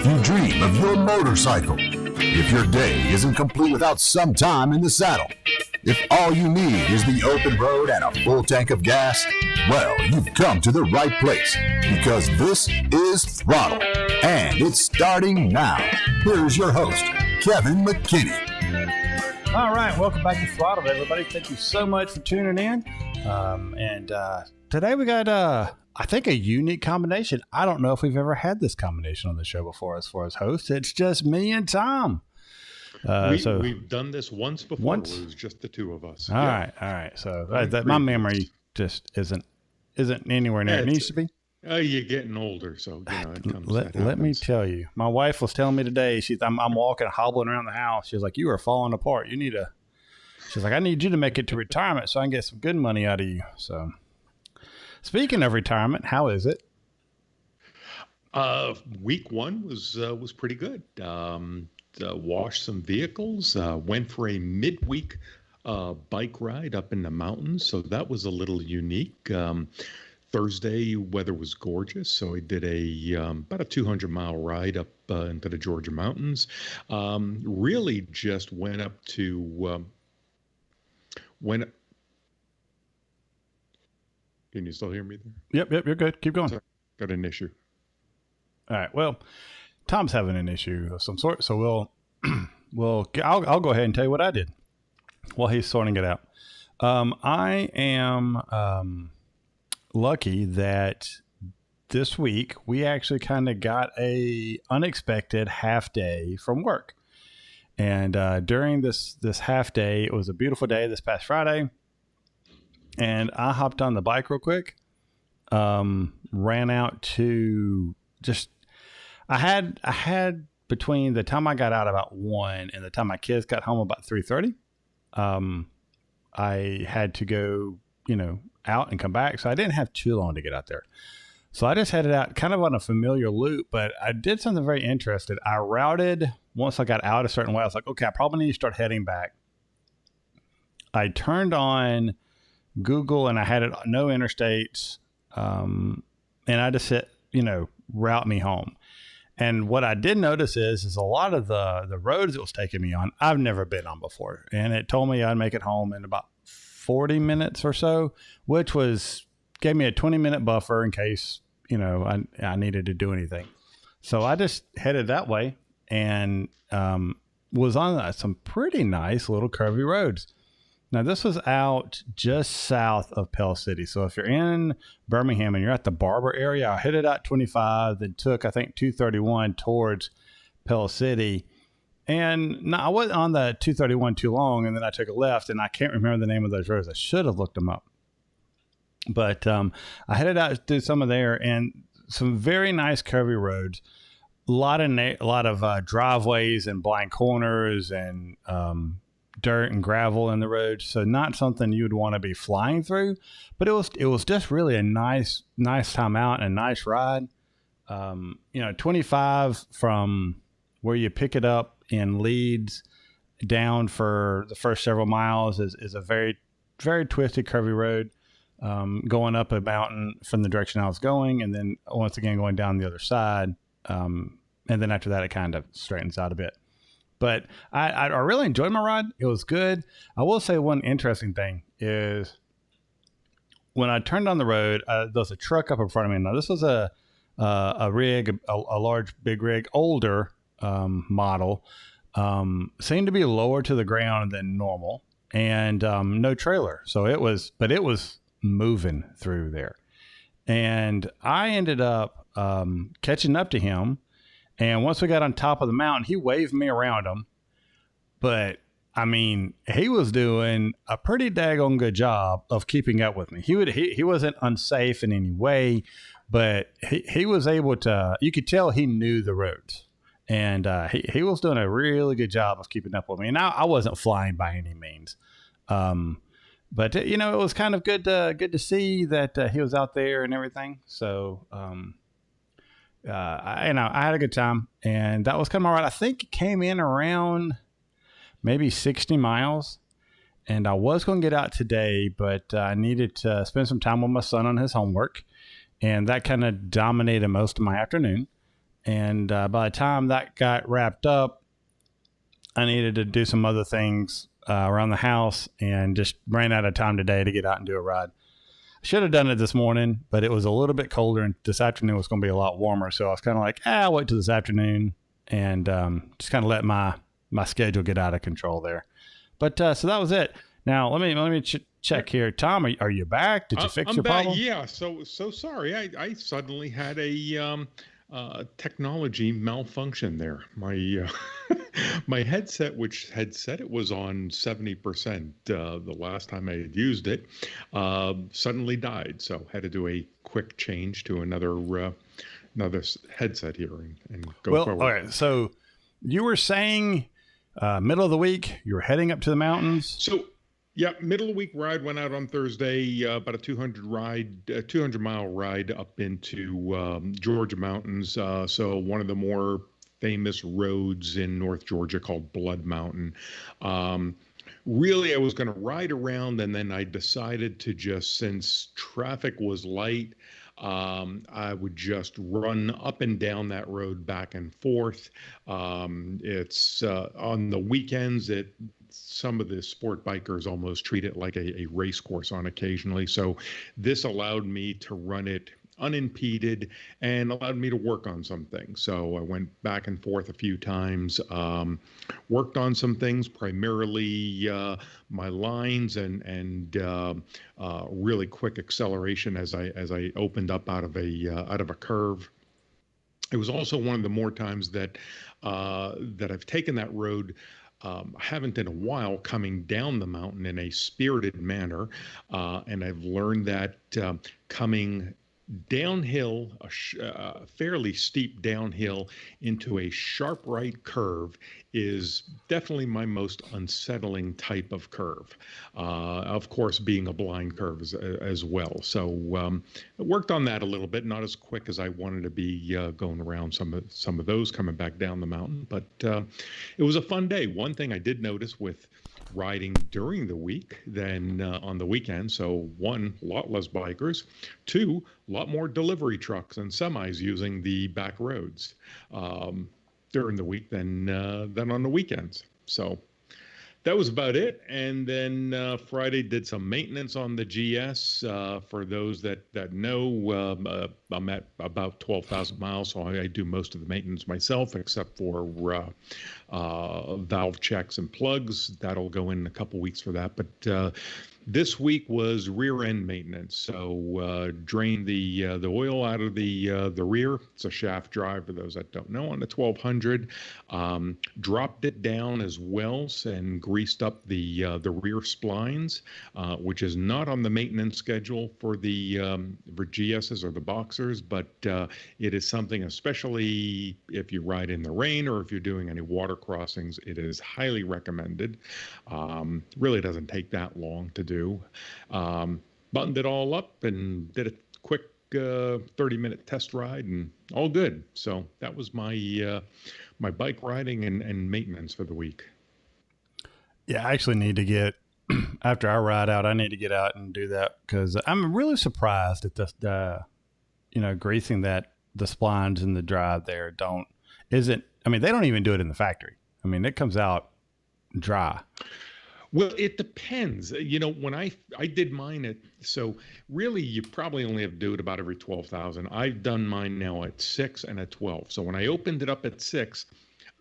you dream of your motorcycle, if your day isn't complete without some time in the saddle, if all you need is the open road and a full tank of gas, well, you've come to the right place, because this is Throttled, and it's starting now. Here's your host, Kevin McKinney. All right, welcome back to Throttled, everybody. Thank you so much for tuning in. Today we got, I think, a unique combination. I don't know if we've ever had this combination on the show before as far as hosts. It's just me and Tom. We've done this once before. Once? It was just the two of us. All right. So my memory just isn't anywhere near it needs to be. You're getting older, so it comes. Let me tell you, my wife was telling me today. I'm walking, hobbling around the house. She's like, "You are falling apart. You need to." She's like, "I need you to make it to retirement so I can get some good money out of you." So, speaking of retirement, how is it? Week one was pretty good. Washed some vehicles. Went for a midweek bike ride up in the mountains, so that was a little unique. Thursday weather was gorgeous, so I did about a 200-mile ride up into the Georgia mountains. Really just went up to Can you still hear me there? Yep, you're good. Keep going. Sorry, got an issue. All right. Well, Tom's having an issue of some sort, so I'll go ahead and tell you what I did while he's sorting it out. I am lucky that this week we actually kind of got a unexpected half day from work. And during this half day, it was a beautiful day this past Friday. And I hopped on the bike real quick, ran out to I had between the time I got out about 1 and the time my kids got home about 3:30, I had to go, out and come back. So I didn't have too long to get out there. So I just headed out kind of on a familiar loop, but I did something very interesting. I routed, once I got out a certain way, I was like, okay, I probably need to start heading back. I turned on Google and I had it no interstates. And I just hit, route me home. And what I did notice is a lot of the roads it was taking me on, I've never been on before. And it told me I'd make it home in about 40 minutes or so, which gave me a 20-minute buffer in case, I needed to do anything. So I just headed that way and was on some pretty nice little curvy roads. Now, this was out just south of Pell City. So if you're in Birmingham and you're at the Barber area, I headed out 25, then took, I think, 231 towards Pell City. And I wasn't on the 231 too long, and then I took a left, and I can't remember the name of those roads. I should have looked them up. But I headed out to some of there, and some very nice curvy roads. A lot of driveways and blind corners and dirt and gravel in the road, so not something you would want to be flying through, but it was just really a nice time out and a nice ride. 25 from where you pick it up in Leeds down for the first several miles is a very, very twisted, curvy road, going up a mountain from the direction I was going, and then once again going down the other side, and then after that it kind of straightens out a bit. But I really enjoyed my ride. It was good. I will say one interesting thing is when I turned on the road, there was a truck up in front of me. Now, this was a rig, a large, big rig, older model. Seemed to be lower to the ground than normal, and no trailer. So it was moving through there. And I ended up catching up to him. And once we got on top of the mountain, he waved me around him. But, he was doing a pretty daggone good job of keeping up with me. He wasn't unsafe in any way, but he was able to, you could tell he knew the roads. And he was doing a really good job of keeping up with me. And I wasn't flying by any means. But, it was kind of good to see that he was out there and everything. So, I had a good time, and that was kind of all right. I think it came in around maybe 60 miles, and I was going to get out today, but I needed to spend some time with my son on his homework, and that kind of dominated most of my afternoon. And by the time that got wrapped up, I needed to do some other things around the house and just ran out of time today to get out and do a ride. I should have done it this morning, but it was a little bit colder, and this afternoon was going to be a lot warmer. So I was kind of like, I'll wait till this afternoon and just kind of let my schedule get out of control there. But so that was it. Now, let me check here. Tom, are you back? Did you fix your problem? Yeah. So sorry. I suddenly had a technology malfunction there. My my headset, which had said it was on 70% the last time I had used it, suddenly died. So had to do a quick change to another headset here and go forward. All right. So you were saying middle of the week you were heading up to the mountains. So. Yeah, middle of the week ride went out on Thursday, about a 200-mile ride up into Georgia mountains. So one of the more famous roads in North Georgia called Blood Mountain. Really, I was going to ride around, and then I decided to just, since traffic was light, I would just run up and down that road back and forth. It's on the weekends, some of the sport bikers almost treat it like a race course on occasionally. So this allowed me to run it unimpeded and allowed me to work on some things. So I went back and forth a few times, worked on some things, primarily my lines and really quick acceleration as I opened up out of a curve. It was also one of the more times that I've taken that road. I haven't in a while coming down the mountain in a spirited manner, and I've learned that coming downhill, a fairly steep downhill into a sharp right curve is definitely my most unsettling type of curve. Of course, being a blind curve as well. So I worked on that a little bit, not as quick as I wanted to be going around some of those coming back down the mountain. But it was a fun day. One thing I did notice with riding during the week than on the weekend. So one, a lot less bikers. Two, a lot more delivery trucks and semis using the back roads during the week than on the weekends. So that was about it. And then Friday did some maintenance on the GS. For those that know, I'm at about 12,000 miles, so I do most of the maintenance myself, except for valve checks and plugs. That'll go in a couple weeks for that. But this week was rear end maintenance. So drained the oil out of the rear. It's a shaft drive for those that don't know on the 1200. Dropped it down as well and greased up the rear splines, which is not on the maintenance schedule for the for GSs or the Boxers, but it is something, especially if you ride in the rain or if you're doing any water crossings, it is highly recommended. Really doesn't take that long to do. Buttoned it all up and did a quick 30-minute test ride and all good. So that was my my bike riding and maintenance for the week. Yeah, I actually need to get, after I ride out, I need to get out and do that because I'm really surprised at the greasing that the splines in the drive there they don't even do it in the factory. I mean, it comes out dry. Well, it depends. When I did mine so really you probably only have to do it about every 12,000. I've done mine now at 6 and at 12. So when I opened it up at 6,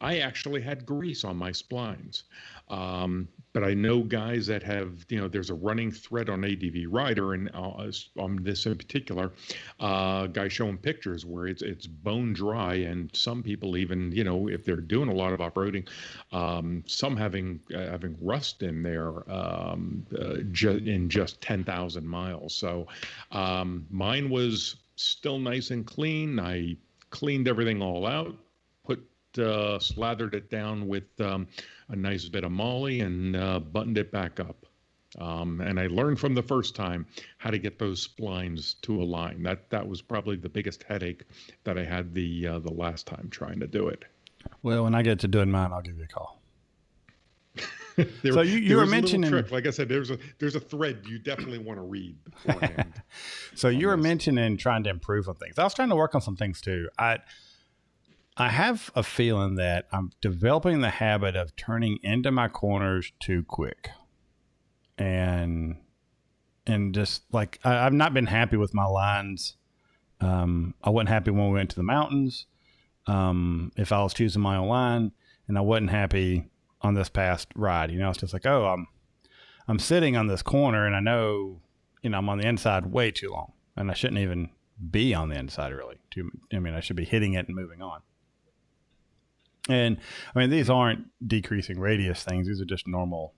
I actually had grease on my splines. But I know guys that have, there's a running thread on ADV Rider, and on this in particular, guys showing pictures where it's bone dry, and some people even, if they're doing a lot of off-roading, some having rust in there in just 10,000 miles. So mine was still nice and clean. I cleaned everything all out, slathered it down with a nice bit of Molly and buttoned it back up. And I learned from the first time how to get those splines to align. That was probably the biggest headache that I had the last time trying to do it. Well, when I get to doing mine, I'll give you a call. So you were mentioning, trick. Like I said, there's a thread you definitely want to read beforehand. So you were mentioning trying to improve on things. I was trying to work on some things too. I have a feeling that I'm developing the habit of turning into my corners too quick. And just like I've not been happy with my lines. I wasn't happy when we went to the mountains. If I was choosing my own line, and I wasn't happy on this past ride. It's just like, oh, I'm sitting on this corner, and I know, I'm on the inside way too long, and I shouldn't even be on the inside really. I should be hitting it and moving on. And these aren't decreasing radius things; these are just normal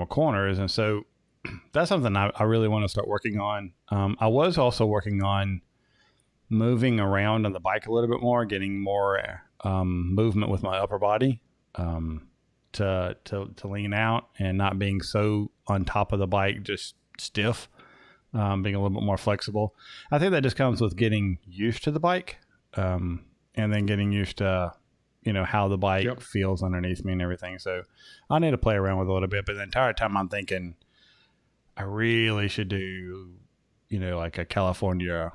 corners, and so that's something I really want to start working on. I was also working on moving around on the bike a little bit more, getting more movement with my upper body to lean out and not being so on top of the bike, just stiff, being a little bit more flexible. I think that just comes with getting used to the bike and then getting used to how the bike feels underneath me and everything. So I need to play around with it a little bit, but the entire time I'm thinking I really should do, like a California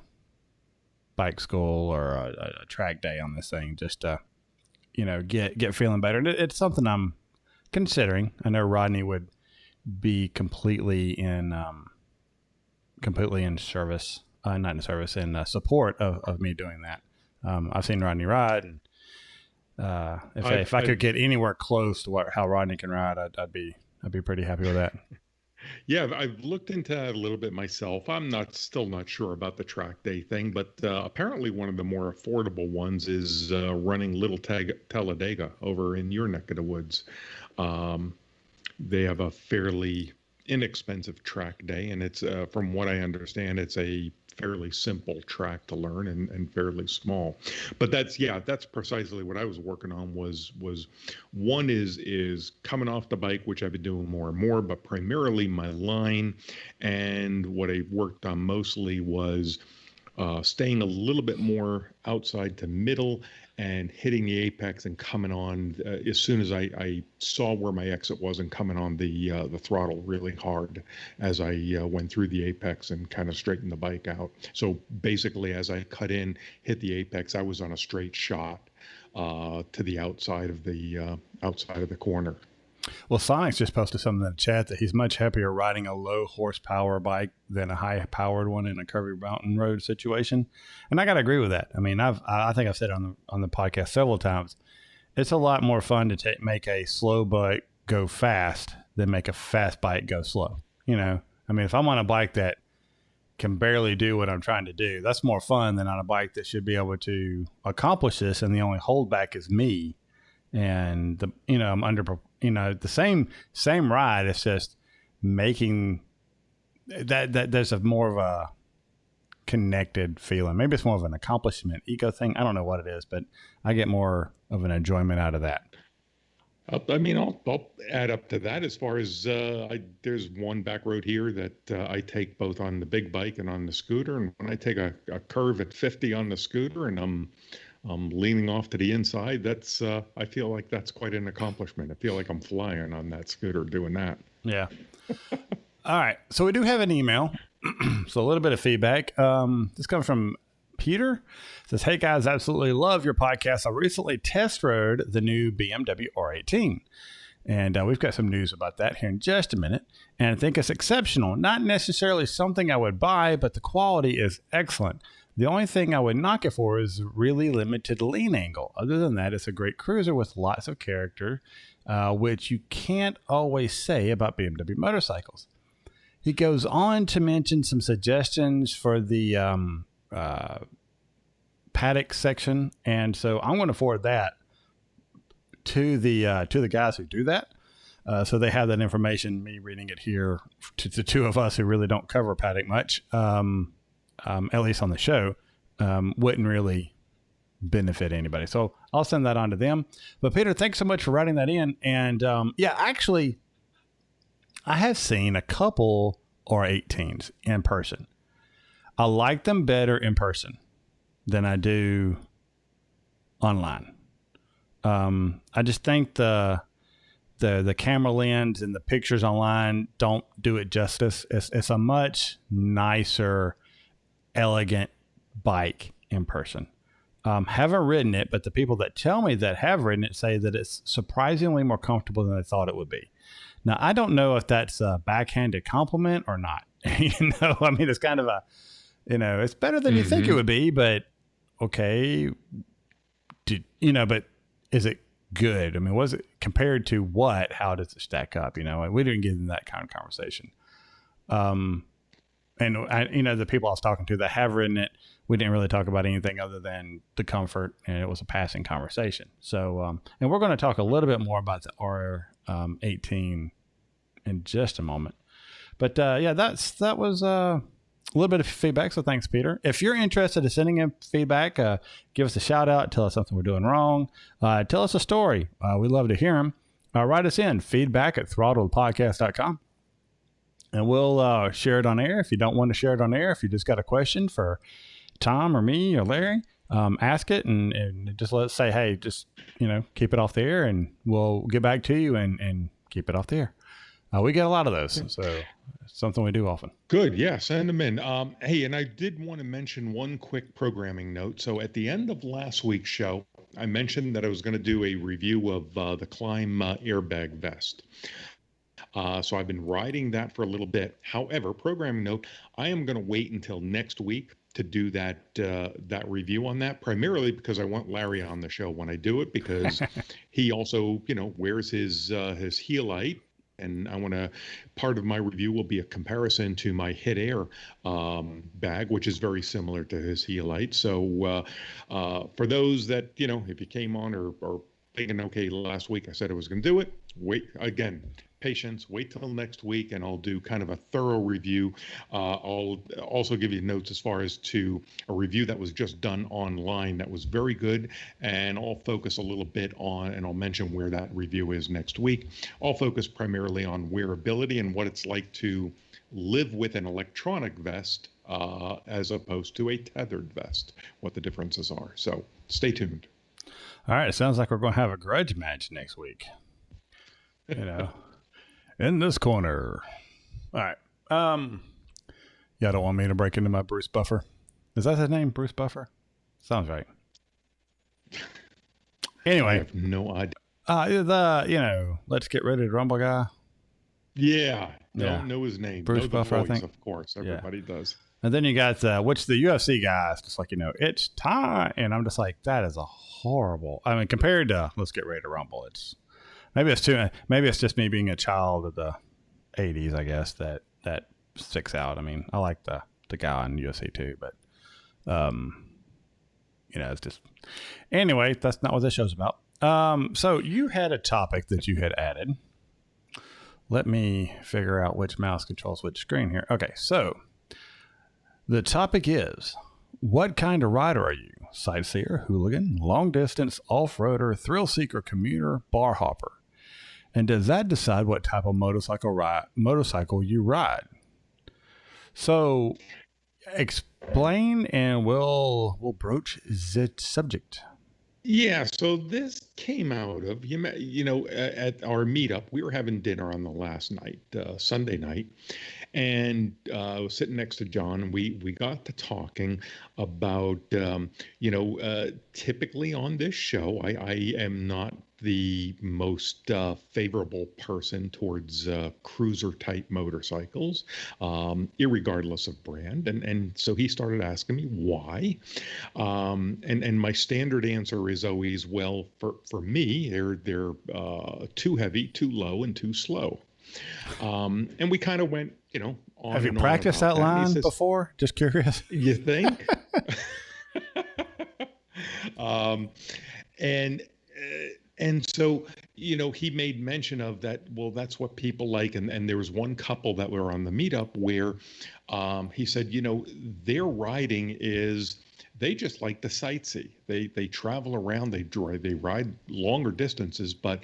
bike school or a track day on this thing just to, get feeling better. And it's something I'm considering. I know Rodney would be completely in service, not in service, in support of me doing that. I've seen Rodney ride, and if I could get anywhere close to how Rodney can ride, I'd be pretty happy with that. Yeah, I've looked into that a little bit myself. I'm still not sure about the track day thing, but apparently one of the more affordable ones is running Little Talladega over in your neck of the woods. They have a fairly inexpensive track day, and it's from what I understand, it's a fairly simple track to learn and fairly small. But that's precisely what I was working on was one is coming off the bike, which I've been doing more and more, but primarily my line. And what I worked on mostly was staying a little bit more outside to middle and hitting the apex and coming on as soon as I saw where my exit was, and coming on the throttle really hard as I went through the apex and kind of straightened the bike out. So basically, as I cut in, hit the apex, I was on a straight shot to the outside of the corner. Well, Sonic's just posted something in the chat that he's much happier riding a low horsepower bike than a high powered one in a curvy mountain road situation. And I got to agree with that. I think I've said on the podcast several times, it's a lot more fun to make a slow bike go fast than make a fast bike go slow. If I'm on a bike that can barely do what I'm trying to do, that's more fun than on a bike that should be able to accomplish this. And the only holdback is me. And I'm under, the same ride. It's just making that there's more of a connected feeling. Maybe it's more of an accomplishment ego thing. I don't know what it is, but I get more of an enjoyment out of that. I'll add up to that as far as there's one back road here that I take both on the big bike and on the scooter. And when I take a curve at 50 on the scooter and I'm leaning off to the inside, that's I feel like that's quite an accomplishment. I feel like I'm flying on that scooter doing that. Yeah. All right. So we do have an email. So a little bit of feedback. This comes from Peter. It says, "Hey guys, absolutely love your podcast. I recently test rode the new BMW R18. And we've got some news about that here in just a minute. And I think it's exceptional. Not necessarily something I would buy, but the quality is excellent. The only thing I would knock it for is really limited lean angle. Other than that, it's a great cruiser with lots of character, which you can't always say about BMW motorcycles." He goes on to mention some suggestions for the paddock section, and so I'm going to forward that to the guys who do that, so they have that information. Me reading it here to the two of us who really don't cover paddock much, at least on the show, wouldn't really benefit anybody. So I'll send that on to them. But Peter, thanks so much for writing that in. And actually, I have seen a couple R18s in person. I like them better in person than I do online. I just think the camera lens and the pictures online don't do it justice. It's a much nicer, elegant bike in person. Haven't ridden it, but the people that tell me that have ridden it say that it's surprisingly more comfortable than I thought it would be. Now, I don't know if that's a backhanded compliment or not. I mean, it's kind of a, it's better than you think it would be, but okay. But is it good? I mean, was it compared to what? How does it stack up? We didn't get in that kind of conversation. And the people I was talking to that have ridden it, we didn't really talk about anything other than the comfort, and it was a passing conversation. So, and we're going to talk a little bit more about the R18 in just a moment. But that was a little bit of feedback. So thanks, Peter. If you're interested in sending in feedback, give us a shout out. Tell us something we're doing wrong. Tell us a story. We love to hear them. Write us in feedback@throttledpodcast.com. And we'll share it on air. If you don't want to share it on air, if you just got a question for Tom or me or Larry, ask it and just let us say, hey, just, keep it off the air and we'll get back to you and keep it off the air. We get a lot of those, so it's something we do often. Good. Yeah, send them in. Hey, and I did want to mention one quick programming note. So at the end of last week's show, I mentioned that I was going to do a review of the Climb airbag vest. So I've been riding that for a little bit. However, programming note, I am going to wait until next week to do that review on that, primarily because I want Larry on the show when I do it, because he also, wears his Heelite. And part of my review will be a comparison to my Hit Air bag, which is very similar to his Heelite. So for those that, if you came on or thinking, okay, last week I said I was going to do it, wait, again, patience, wait till next week, and I'll do kind of a thorough review. I'll also give you notes as far as to a review that was just done online that was very good, and I'll focus a little bit on, and I'll mention where that review is next week. I'll focus primarily on wearability and what it's like to live with an electronic vest as opposed to a tethered vest, what the differences are. So stay tuned. All right. It sounds like we're going to have a grudge match next week. In this corner. All right. Y'all don't want me to break into my Bruce Buffer. Is that his name? Bruce Buffer? Sounds right. Anyway. I have no idea. Let's Get Ready to Rumble guy. Yeah. Don't know his name. Bruce Buffer, voice, I think. Of course. Everybody does. And then you got, which the UFC guys, just like, it's time. And I'm just like, that is a horrible. I mean, compared to Let's Get Ready to Rumble, maybe it's just me being a child of the 80s, I guess, that sticks out. I mean, I like the guy in UFC too, but, it's just, anyway, that's not what this show's about. So you had a topic that you had added. Let me figure out which mouse controls which screen here. Okay. So the topic is, what kind of rider are you? Sightseer, hooligan, long distance, off-roader, thrill seeker, commuter, bar hopper? And does that decide what type of motorcycle you ride? So explain, and we'll broach the subject. Yeah, so this came out of, at our meetup. We were having dinner on the last night, Sunday night, and I was sitting next to John, and we got to talking about, typically on this show, I am not the most favorable person towards cruiser type motorcycles, irregardless of brand. And so he started asking me why. And my standard answer is always, well, for me, they're too heavy, too low, and too slow. And we kind of went, on. Have you practiced that line before? Just curious. You think? And so, he made mention of that. Well, that's what people like. And there was one couple that were on the meetup where he said, their riding is, they just like to sightsee. They travel around, they ride longer distances, but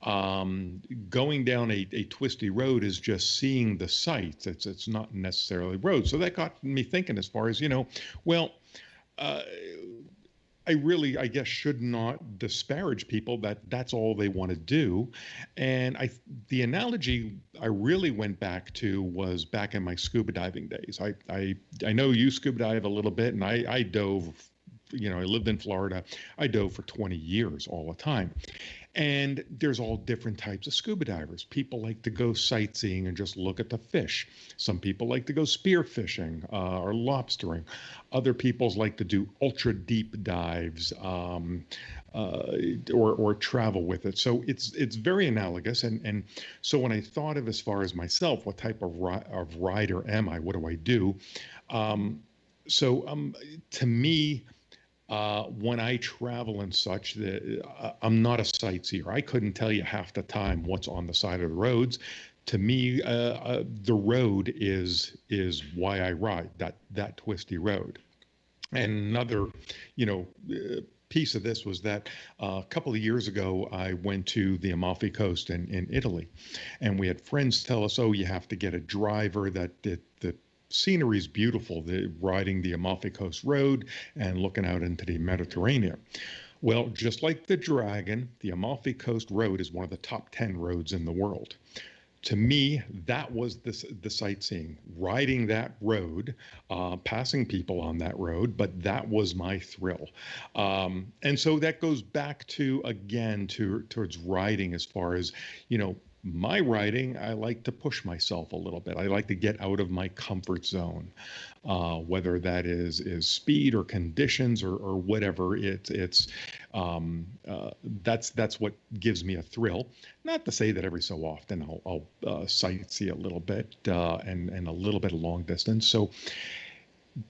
going down a twisty road is just seeing the sights. It's not necessarily road. So that got me thinking as far as, I guess, should not disparage people that's all they want to do. And the analogy I really went back to was back in my scuba diving days. I know you scuba dive a little bit, and I dove I lived in Florida. I dove for 20 years all the time. And there's all different types of scuba divers. People like to go sightseeing and just look at the fish. Some people like to go spear fishing or lobstering. Other people's like to do ultra deep dives or travel with it. So it's very analogous. And so when I thought of, as far as myself, what type of rider am I? What do I do? To me, when I travel and such, I'm not a sightseer. I couldn't tell you half the time what's on the side of the roads. To me, the road is why I ride that twisty road. And another, piece of this was that a couple of years ago, I went to the Amalfi Coast in Italy, and we had friends tell us, "Oh, you have to get a driver the scenery is beautiful, riding the Amalfi Coast Road and looking out into the Mediterranean." Well, just like the Dragon, the Amalfi Coast Road is one of the top 10 roads in the world. To me, that was the sightseeing, riding that road, passing people on that road, but that was my thrill. And so that goes back towards riding, as far as, my riding. I like to push myself a little bit. I like to get out of my comfort zone, whether that is speed or conditions or whatever. That's what gives me a thrill. Not to say that every so often I'll sightsee a little bit and a little bit of long distance. So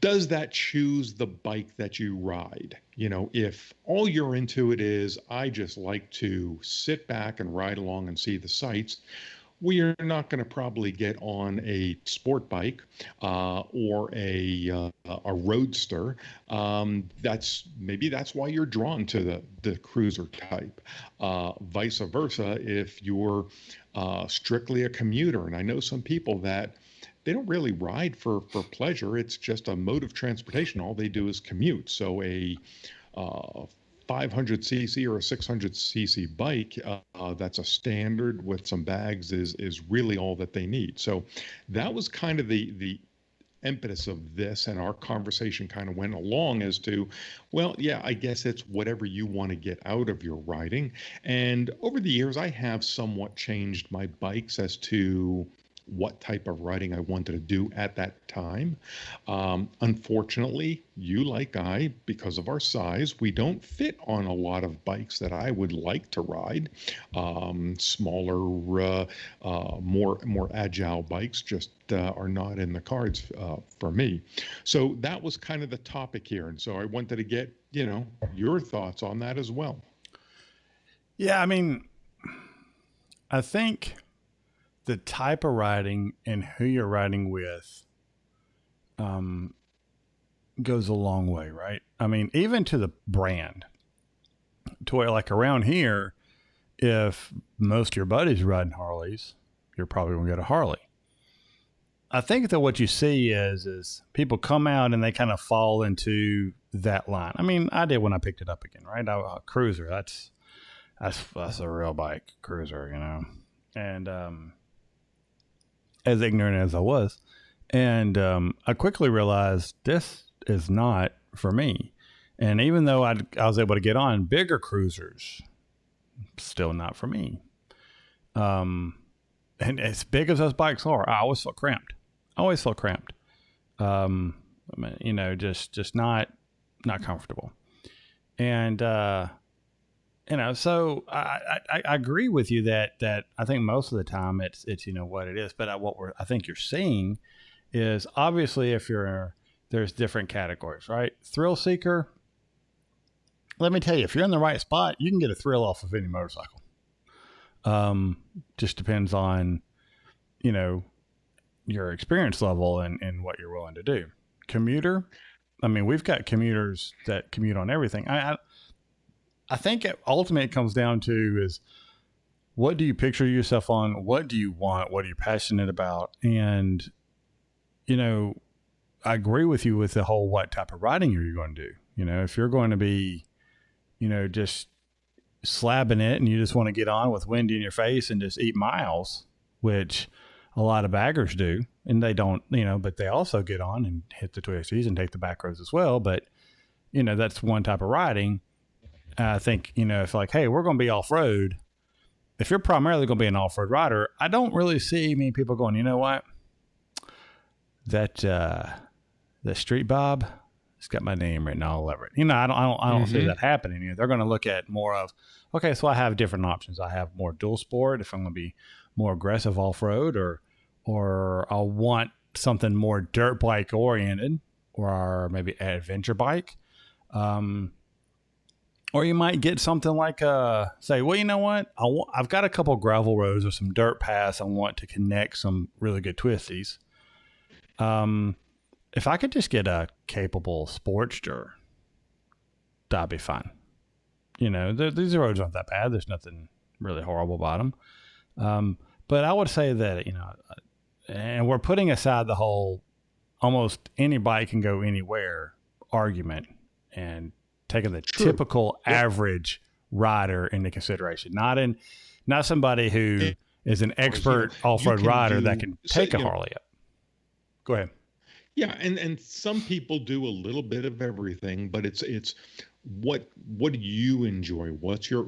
does that choose the bike that you ride? If all you're into it is, I just like to sit back and ride along and see the sights, well, you're not going to probably get on a sport bike or a roadster. That's why you're drawn to the cruiser type. Vice versa, if you're strictly a commuter, and I know some people that they don't really ride for pleasure. It's just a mode of transportation. All they do is commute. So a 500cc or a 600cc bike that's a standard with some bags is really all that they need. So that was kind of the impetus of this, and our conversation kind of went along as to, well, yeah, I guess it's whatever you want to get out of your riding. And over the years, I have somewhat changed my bikes as to what type of riding I wanted to do at that time. Unfortunately, you like I, because of our size, we don't fit on a lot of bikes that I would like to ride. Smaller, more agile bikes just are not in the cards for me. So that was kind of the topic here. And so I wanted to get, your thoughts on that as well. Yeah, I mean, I think the type of riding and who you're riding with goes a long way, right? I mean, even to the brand, to where, like, around here, if most of your buddies are riding Harleys, you're probably going to get a Harley. I think that what you see is people come out and they kind of fall into that line. I mean, I did when I picked it up again, right? A cruiser, that's a real bike, cruiser, and as ignorant as I was. And I quickly realized this is not for me. And even though I was able to get on bigger cruisers, still not for me. And as big as those bikes are, I always felt cramped. I mean, just not comfortable. And, so I agree with you that I think most of the time it's what it is. But I think you're seeing is, obviously, there's different categories, right? Thrill seeker. Let me tell you, if you're in the right spot, you can get a thrill off of any motorcycle. Just depends on, your experience level and what you're willing to do. Commuter. I mean, we've got commuters that commute on everything. I think ultimately it comes down to is, what do you picture yourself on? What do you want? What are you passionate about? And, I agree with you with the whole what type of riding you're going to do. If you're going to be, just slabbing it and you just want to get on with wind in your face and just eat miles, which a lot of baggers do, and they don't, but they also get on and hit the twisties and take the back roads as well. But, that's one type of riding. I think, if like, hey, we're going to be off-road. If you're primarily going to be an off-road rider, I don't really see many people going, you know what? That the Street Bob, it's got my name written all over it. I don't see that happening. They're going to look at more of, okay, so I have different options. I have more dual sport if I'm going to be more aggressive off-road, or I'll want something more dirt bike oriented, or maybe adventure bike. Or you might get something like, say, well, you know what? I've got a couple gravel roads or some dirt paths. I want to connect some really good twisties. If I could just get a capable Sportster, that'd be fine. These roads aren't that bad. There's nothing really horrible about them. But I would say that, and we're putting aside the whole almost any bike can go anywhere argument and taking the typical average rider into consideration, not somebody who is an expert off-road rider that can take a Harley up. Go ahead. Yeah, and some people do a little bit of everything, but it's what do you enjoy? What's your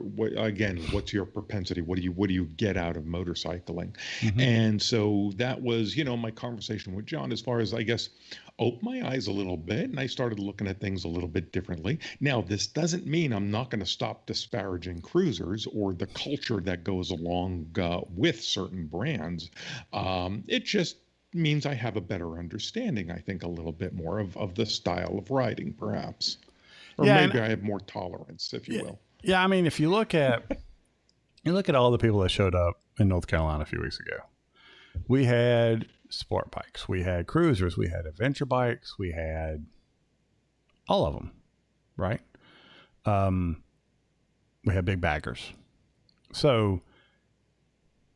propensity? What do you get out of motorcycling? And so that was, my conversation with John, as far as, I guess, opened my eyes a little bit, and I started looking at things a little bit differently. Now, this doesn't mean I'm not going to stop disparaging cruisers or the culture that goes along with certain brands. It just means I have a better understanding, I think, a little bit more of the style of riding, perhaps. Or maybe I have more tolerance, if you will. Yeah, I mean, if you look at all the people that showed up in North Carolina a few weeks ago, we had sport bikes, we had cruisers, we had adventure bikes, we had all of them, right? We had big baggers. So,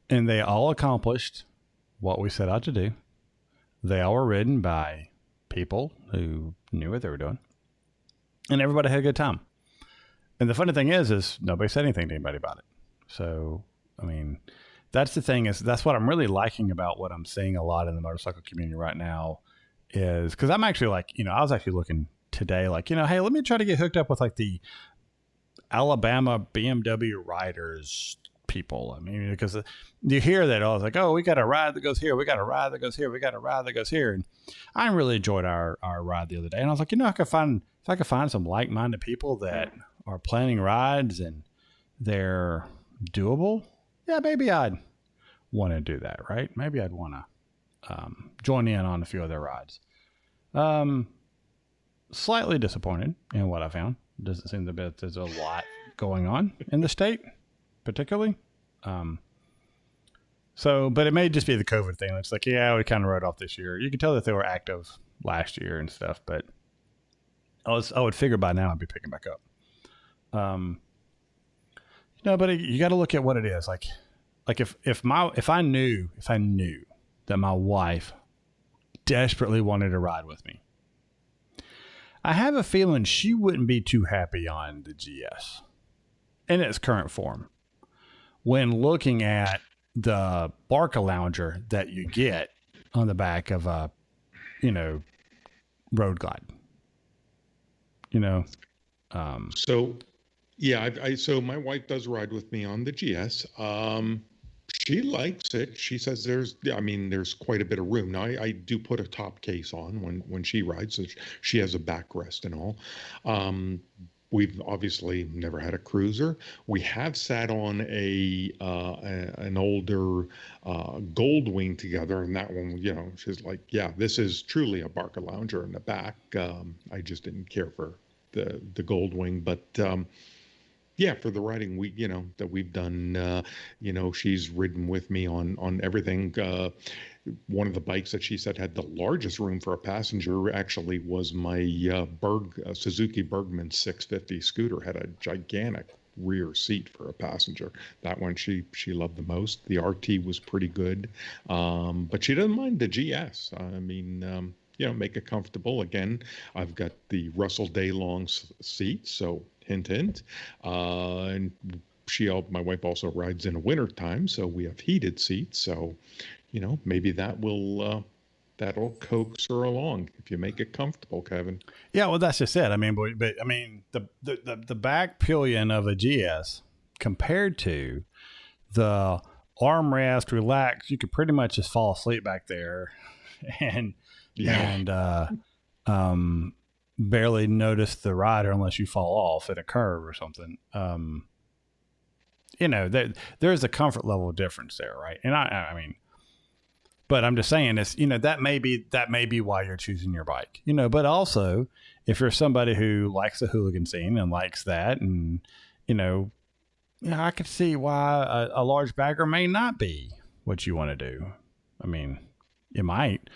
and they all accomplished what we set out to do. They all were ridden by people who knew what they were doing. And everybody had a good time. And the funny thing is nobody said anything to anybody about it. So, I mean, that's the thing, that's what I'm really liking about what I'm seeing a lot in the motorcycle community right now, is because I'm actually like, I was actually looking today, like, hey, let me try to get hooked up with like the Alabama BMW riders people. I mean, because you hear that, I was like, oh, we got a ride that goes here, we got a ride that goes here, we got a ride that goes here. And I really enjoyed our ride the other day. And I was like, if I could find some like-minded people that are planning rides and they're doable, yeah, maybe I'd want to do that, right? Maybe I'd want to join in on a few of their rides. Slightly disappointed in what I found. Doesn't seem to be there's a lot going on in the state, particularly. But it may just be the COVID thing. It's like, yeah, we kind of wrote off this year. You could tell that they were active last year and stuff, but I would figure by now I'd be picking back up. But you got to look at what it is. Like if I knew that my wife desperately wanted to ride with me, I have a feeling she wouldn't be too happy on the GS in its current form when looking at the Barca Lounger that you get on the back of a, Road Glide. So, yeah, so my wife does ride with me on the GS. She likes it. She says there's quite a bit of room. Now, I do put a top case on when she rides, so she has a backrest and all. We've obviously never had a cruiser. We have sat on an older Goldwing together, and that one, she's like, yeah, this is truly a Barca Lounger in the back. I just didn't care for the Goldwing, but yeah, for the riding that we've done, she's ridden with me on everything. One of the bikes that she said had the largest room for a passenger actually was my Suzuki Bergman 650 scooter. Had a gigantic rear seat for a passenger. That one she loved the most. The RT was pretty good, but she doesn't mind the GS. Make it comfortable. Again, I've got the Russell Daylong seat, so hint, hint. And my wife also rides in the winter time, so we have heated seats. So, maybe that will that'll coax her along if you make it comfortable, Kevin. Yeah, well, that's just it. I mean, but I mean, the back pillion of a GS compared to the armrest, relax, you could pretty much just fall asleep back there, and barely notice the rider unless you fall off at a curve or something. There's a comfort level difference there, right? And I mean, but I'm just saying this, that may be why you're choosing your bike, but also if you're somebody who likes the hooligan scene and likes that, and, I could see why a large bagger may not be what you want to do. I mean, it might,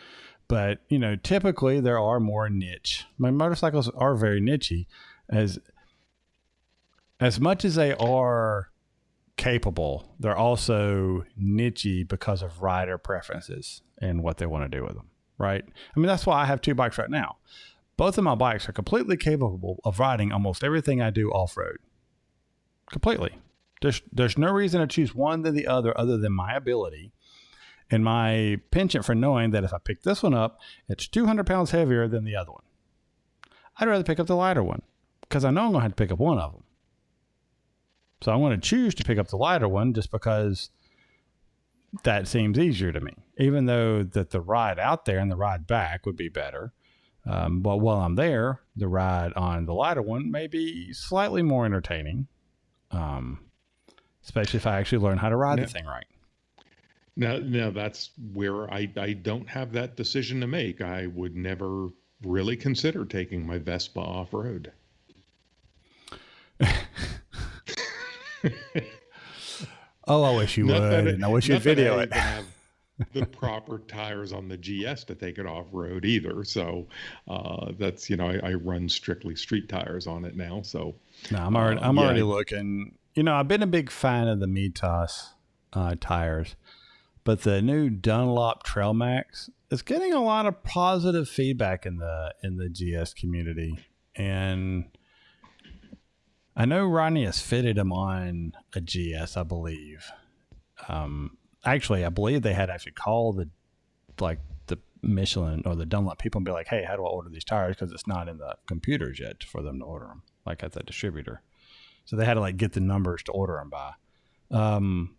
but, typically there are more niche. My motorcycles are very nichey as much as they are capable. They're also nichey because of rider preferences and what they want to do with them, right? I mean, that's why I have two bikes right now. Both of my bikes are completely capable of riding almost everything I do off-road. Completely. There's no reason to choose one than the other than my ability and my penchant for knowing that if I pick this one up, it's 200 pounds heavier than the other one. I'd rather pick up the lighter one because I know I'm going to have to pick up one of them. So I'm going to choose to pick up the lighter one just because that seems easier to me, even though that the ride out there and the ride back would be better. But while I'm there, the ride on the lighter one may be slightly more entertaining, especially if I actually learn how to ride the thing right. Now that's where I don't have that decision to make. I would never really consider taking my Vespa off-road. Oh, I wish you would. And I wish you'd video it. Have the proper tires on the GS to take it off road either. So that's, I run strictly street tires on it now. So no, I'm already looking. I've been a big fan of the Mitas tires, but the new Dunlop Trail Max is getting a lot of positive feedback in the GS community, and I know Ronnie has fitted them on a GS, I believe. Actually, I believe they had actually called the Michelin or the Dunlop people and be like, hey, how do I order these tires? Because it's not in the computers yet for them to order them, like at the distributor. So they had to get the numbers to order them by. I'm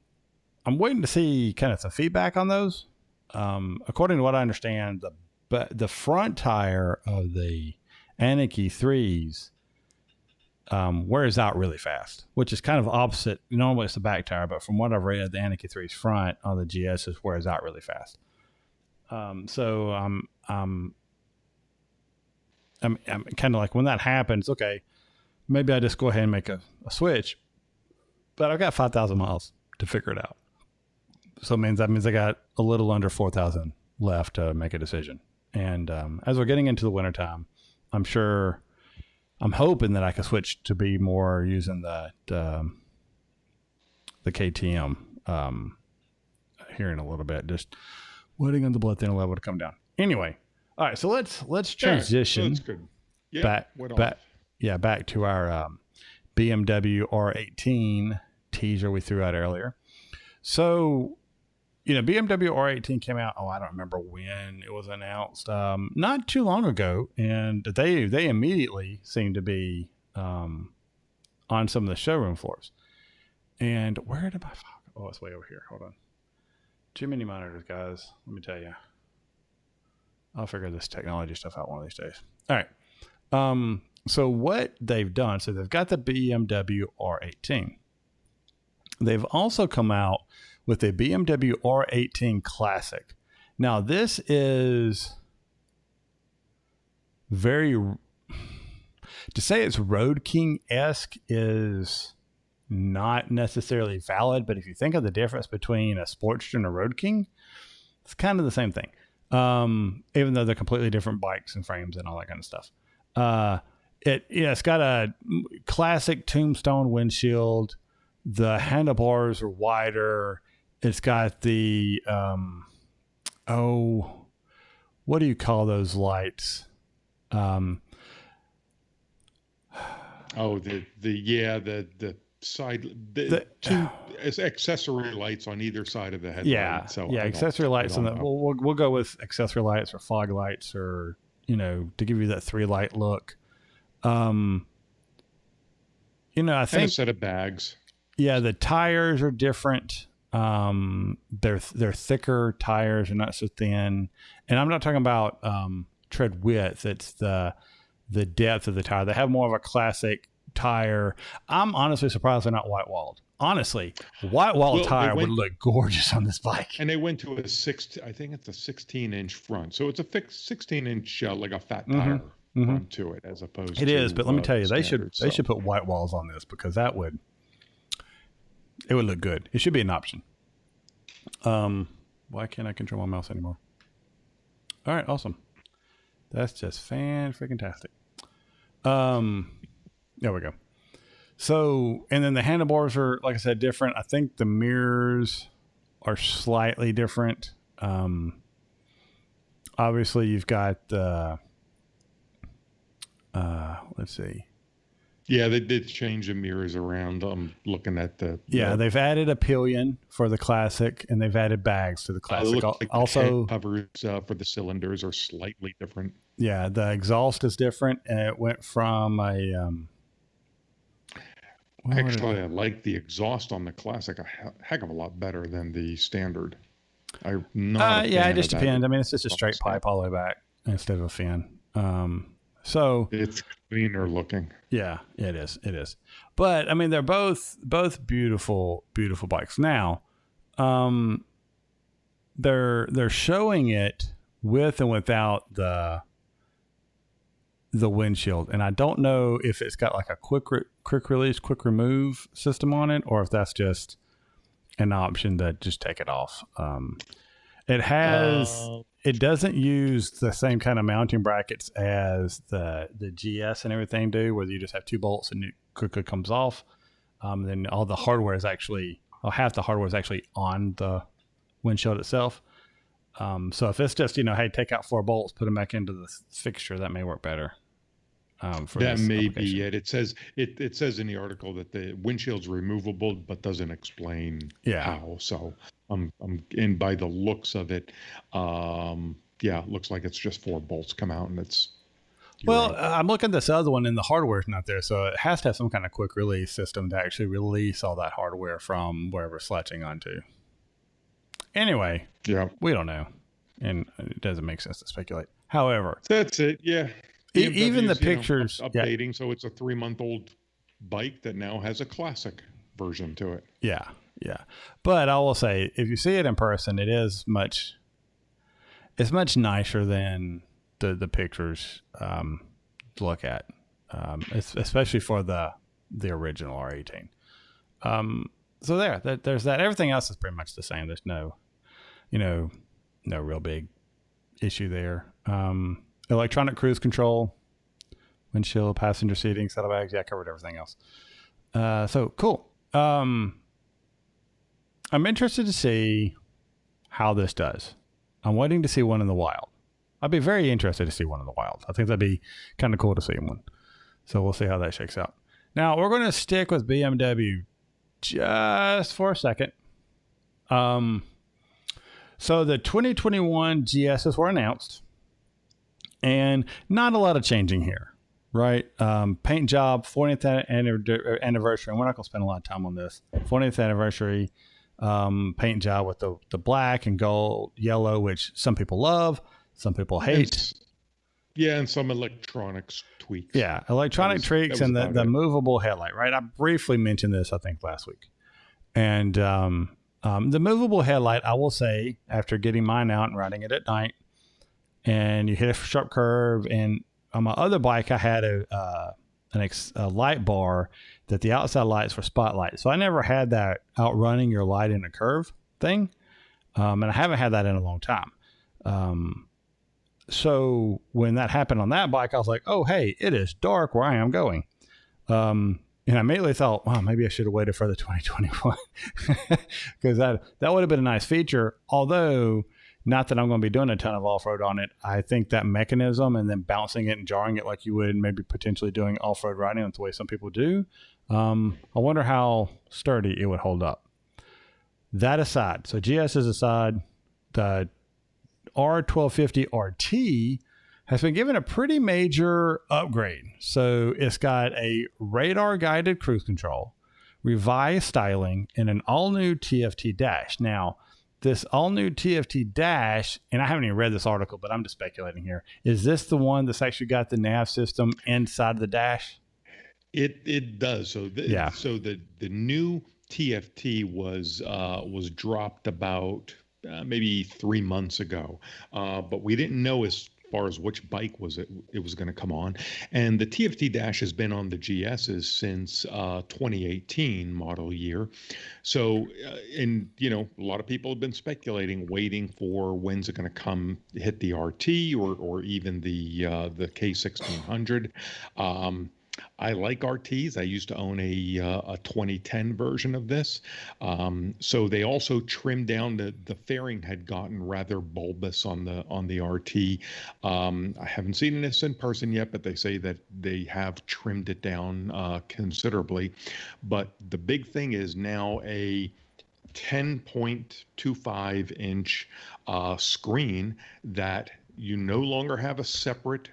waiting to see kind of some feedback on those. According to what I understand, the front tire of the Anarchy 3s wears out really fast, which is kind of opposite. Normally it's the back tire, but from what I've read, the Anarchy 3's front on the GS's wears out really fast. So I'm kind of like, when that happens, okay, maybe I just go ahead and make a switch, but I've got 5,000 miles to figure it out. So that means I got a little under 4,000 left to make a decision. And as we're getting into the wintertime, I'm hoping that I can switch to be more using the KTM here in a little bit, just waiting on the blood thinner level to come down. Anyway, all right, so let's transition back to our BMW R18 teaser we threw out earlier. So, BMW R18 came out, I don't remember when it was announced, not too long ago, and they immediately seemed to be on some of the showroom floors. And where did my phone go? Oh, it's way over here. Hold on. Too many monitors, guys. Let me tell you. I'll figure this technology stuff out one of these days. All right. So what they've done, so they've got the BMW R18. They've also come out with a BMW R18 Classic. Now, this is to say it's Road King-esque is not necessarily valid, but if you think of the difference between a Sportster and a Road King, it's kind of the same thing. Even though they're completely different bikes and frames and all that kind of stuff. It's got a classic tombstone windshield. The handlebars are wider. It's got the, what do you call those lights? The two accessory lights on either side of the headlight. Yeah, so yeah, accessory lights, and we'll go with accessory lights or fog lights, or to give you that 3-light look. I think, and a set of bags. Yeah, the tires are different. They're thicker tires, are not so thin, and I'm not talking about tread width. It's the depth of the tire. They have more of a classic tire. I'm honestly surprised they're not white-walled. Honestly, white-walled tire would look gorgeous on this bike. And they went to I think it's a 16-inch front. So it's a fixed 16-inch, like a fat tire front to it, as opposed to... It is, but let me tell you, they should put white walls on this, because it would look good. It should be an option. Why can't I control my mouse anymore? All right, awesome. That's just fan-freaking-tastic. There we go. So, and then the handlebars are, like I said, different. I think the mirrors are slightly different. Obviously, you've got the, let's see. Yeah, they did change the mirrors around. I'm looking at they've added a pillion for the Classic, and they've added bags to the Classic. Like also, the covers for the cylinders are slightly different. Yeah, the exhaust is different, and it went from a... Actually, I like the exhaust on the Classic a heck of a lot better than the standard. It just depends. I mean, it's just a straight pipe all the way back instead of a fin. So it's cleaner looking. Yeah, it is. It is. But I mean, they're both beautiful, beautiful bikes. Now, they're showing it with and without the windshield, and I don't know if it's got like a quick release, quick remove system on it, or if that's just an option to just take it off. It has. It doesn't use the same kind of mounting brackets as the GS and everything do, where you just have 2 bolts and it quickly comes off. Then all the hardware is actually, half the hardware is actually on the windshield itself. So if it's just, hey, take out 4 bolts, put them back into the fixture, that may work better. That may be it. It says in the article that the windshield's removable, but doesn't explain how. So and by the looks of it, it looks like it's just 4 bolts come out, and it's. I'm looking at this other one, and the hardware's not there, so it has to have some kind of quick release system to actually release all that hardware from wherever it's latching onto. Anyway, we don't know, and it doesn't make sense to speculate. However, that's it. Yeah. Even the pictures updating, so it's a 3-month-old bike that now has a Classic version to it. Yeah. But I will say, if you see it in person, it's much nicer than the pictures to look at, especially for the original R18. So there's that. Everything else is pretty much the same. There's no real big issue there. Electronic cruise control, windshield, passenger seating, saddlebags. Yeah, I covered everything else. So cool. I'm interested to see how this does. I'm waiting to see one in the wild. I'd be very interested to see one in the wild. I think that'd be kind of cool to see one. So we'll see how that shakes out. Now we're going to stick with BMW just for a second. So the 2021 GSs were announced. And not a lot of changing here, right? Paint job, 40th anniversary. And we're not going to spend a lot of time on this. 40th anniversary paint job with the black and gold, yellow, which some people love, some people hate. And some electronics tweaks. Yeah, electronic tweaks and the movable headlight, right? I briefly mentioned this, I think, last week. And the movable headlight, I will say, after getting mine out and riding it at night, and you hit a sharp curve, and on my other bike, I had a light bar that the outside lights were spotlights. So I never had that outrunning your light in a curve thing. And I haven't had that in a long time. So when that happened on that bike, I was like, oh, hey, it is dark where I am going. And I immediately thought, wow, maybe I should have waited for the 2021 because that would have been a nice feature. Although Not that I'm going to be doing a ton of off-road on it. I think that mechanism and then bouncing it and jarring it like you would maybe potentially doing off-road riding, that's the way some people do. I wonder how sturdy it would hold up. That aside, so GSs aside, the R1250 RT has been given a pretty major upgrade. So it's got a radar-guided cruise control, revised styling, and an all-new TFT dash. Now, this all-new TFT dash, and I haven't even read this article, but I'm just speculating here. Is this the one that's actually got the nav system inside the dash? It does. So the new TFT was dropped about maybe 3 months ago, but we didn't know as far as which bike it was going to come on. And the TFT Dash has been on the GSs since 2018 model year. So, and a lot of people have been speculating, waiting for when's it going to come hit the RT or even the K1600. I like RTs. I used to own a 2010 version of this. So they also trimmed down the fairing had gotten rather bulbous on the RT. I haven't seen this in person yet, but they say that they have trimmed it down considerably. But the big thing is now a 10.25 inch screen that you no longer have a separate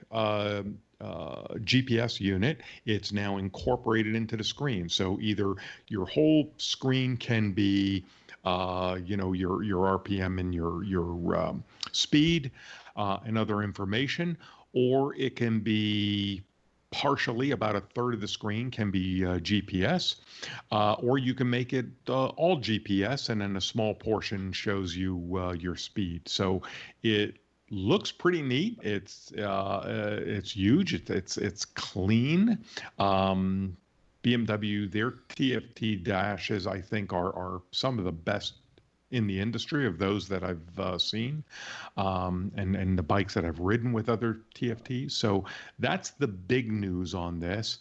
GPS unit. It's now incorporated into the screen. So either your whole screen can be, your RPM and your speed and other information, or it can be partially, about a third of the screen can be GPS, or you can make it all GPS, and then a small portion shows you your speed. So it looks pretty neat. It's huge. It's clean. BMW, their TFT dashes, I think, are some of the best in the industry of those that I've seen, and the bikes that I've ridden with other TFTs. So that's the big news on this.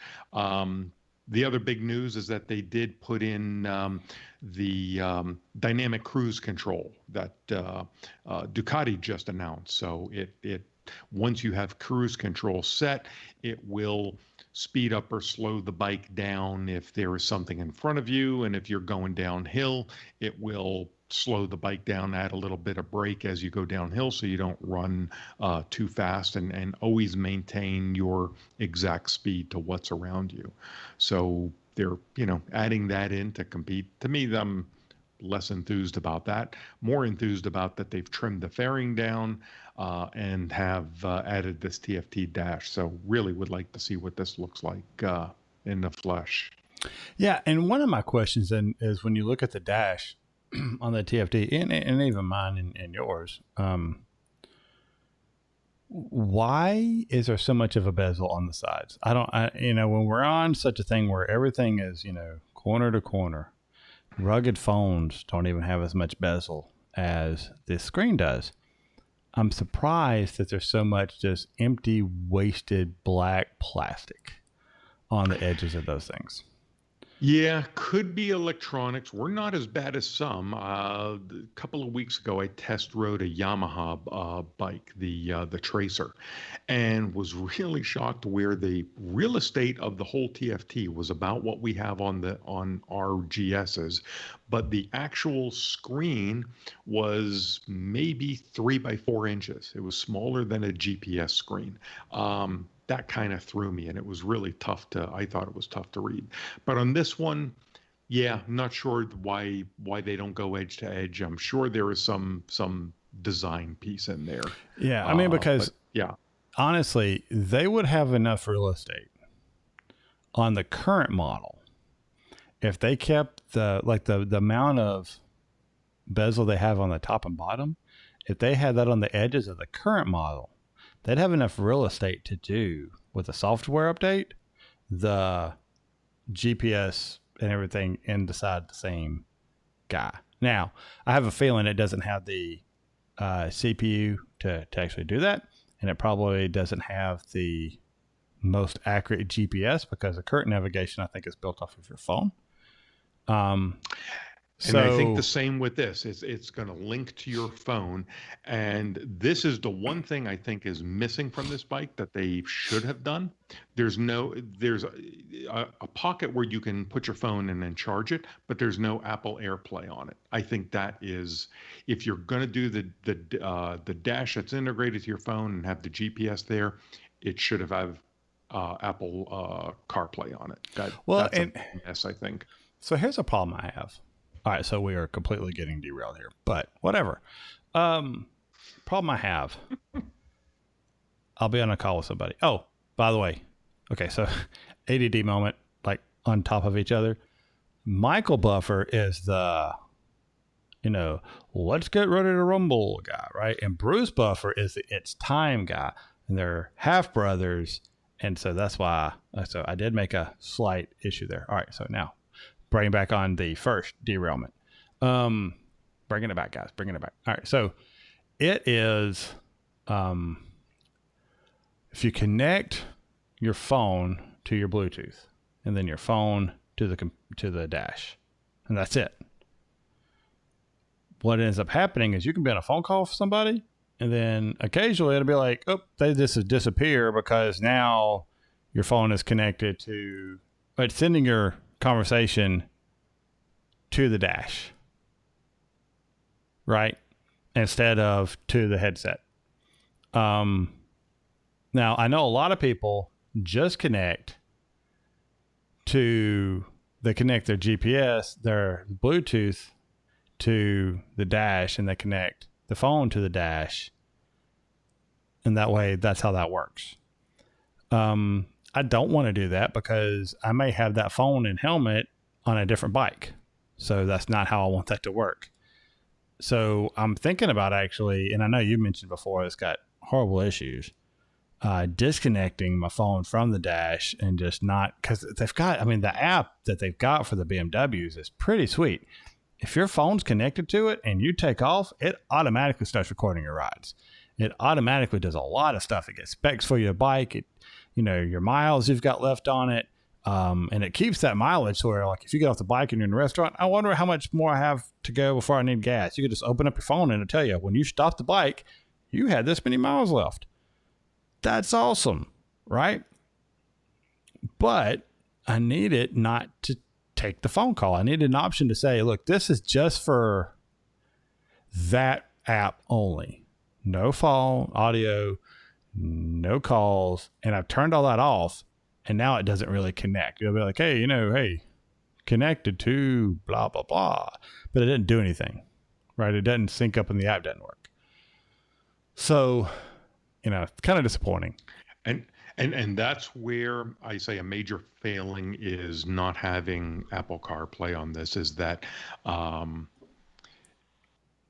The other big news is that they did put in the dynamic cruise control that Ducati just announced. So it once you have cruise control set, it will speed up or slow the bike down if there is something in front of you, and if you're going downhill, it will slow the bike down, add a little bit of brake as you go downhill so you don't run too fast, and always maintain your exact speed to what's around you. So they're, adding that in to compete. To me, I'm less enthused about that. More enthused about that they've trimmed the fairing down and have added this TFT dash. So really would like to see what this looks like in the flesh. Yeah, and one of my questions then is when you look at the dash on the TFT, and even mine and yours, why is there so much of a bezel on the sides? When we're on such a thing where everything is, corner to corner, rugged phones don't even have as much bezel as this screen does. I'm surprised that there's so much just empty, wasted black plastic on the edges of those things. Yeah, could be electronics. We're not as bad as some. A couple of weeks ago, I test rode a Yamaha bike, the Tracer, and was really shocked where the real estate of the whole TFT was about what we have on our GSs, but the actual screen was maybe 3 by 4 inches. It was smaller than a GPS screen. That kind of threw me, and it was really I thought it was tough to read. But on this one, yeah, I'm not sure why they don't go edge to edge. I'm sure there is some design piece in there. Yeah, because honestly, they would have enough real estate on the current model if they kept the amount of bezel they have on the top and bottom. If they had that on the edges of the current model, they'd have enough real estate to do with the software update, the GPS and everything inside the same guy. Now, I have a feeling it doesn't have the CPU to actually do that, and it probably doesn't have the most accurate GPS because the current navigation, I think, is built off of your phone. And I think So the same with this. It's going to link to your phone. And this is the one thing I think is missing from this bike that they should have done. There's a pocket where you can put your phone and then charge it, but there's no Apple AirPlay on it. I think that is, if you're going to do the dash that's integrated to your phone and have the GPS there, it should have Apple CarPlay on it. well, That's and a mess, I think. so here's a problem I have. All right, so we are completely getting derailed here, but whatever. Problem I have. I'll be on a call with somebody. Oh, by the way, okay, so ADD moment, like on top of each other. Michael Buffer is the, let's get ready to rumble guy, right? And Bruce Buffer is the it's time guy, and they're half brothers, and so that's why. So I did make a slight issue there. All right, so now. Bring back on the first derailment. Bringing it back, guys. Bringing it back. All right. So it is, if you connect your phone to your Bluetooth and then your phone to the dash, and that's it. What ends up happening is you can be on a phone call with somebody, and then occasionally it'll be like, oh, they just disappear because now your phone is connected to, it's sending your conversation to the dash, right? Instead of to the headset. Now, I know a lot of people just connect they connect their GPS, their Bluetooth to the dash, and they connect the phone to the dash. And that way, that's how that works. I don't want to do that because I may have that phone and helmet on a different bike. So that's not how I want that to work. So I'm thinking about actually, and I know you mentioned before, it's got horrible issues, disconnecting my phone from the dash and just not, because they've got, the app that they've got for the BMWs is pretty sweet. If your phone's connected to it and you take off, it automatically starts recording your rides. It automatically does a lot of stuff. It gets specs for your bike. Your miles you've got left on it. And it keeps that mileage so where, like, if you get off the bike and you're in a restaurant, I wonder how much more I have to go before I need gas. You could just open up your phone and it'll tell you, when you stop the bike, you had this many miles left. That's awesome, right? But I need it not to take the phone call. I need an option to say, look, this is just for that app only. No phone, audio, no calls. And I've turned all that off. And now it doesn't really connect. You'll be like, hey, connected to blah, blah, blah. But it didn't do anything, right? It doesn't sync up and the app doesn't work. So, it's kind of disappointing. And that's where I say a major failing is not having Apple CarPlay on this, is that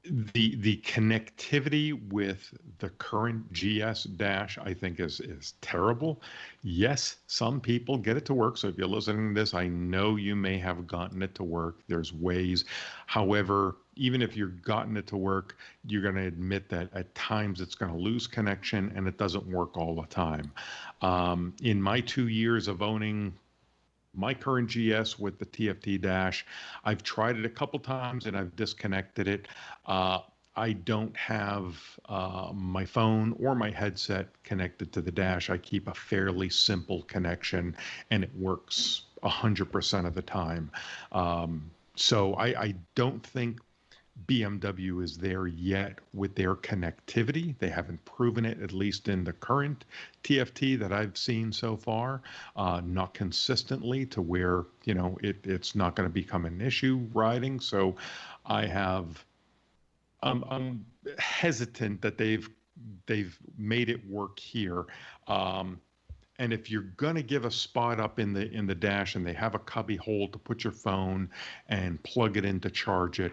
the connectivity with the current GS Dash, I think, is terrible. Yes, some people get it to work. So if you're listening to this, I know you may have gotten it to work. There's ways. However, even if you've gotten it to work, you're going to admit that at times it's going to lose connection and it doesn't work all the time. In my 2 years of owning my current GS with the TFT Dash, I've tried it a couple times and I've disconnected it. I don't have my phone or my headset connected to the dash. I keep a fairly simple connection and it works 100% of the time. So I don't think BMW is there yet with their connectivity. They haven't proven it, at least in the current TFT that I've seen so far, not consistently to where, it's not going to become an issue riding. So I'm hesitant that they've made it work here. And if you're going to give a spot up in the dash and they have a cubby hole to put your phone and plug it in to charge it,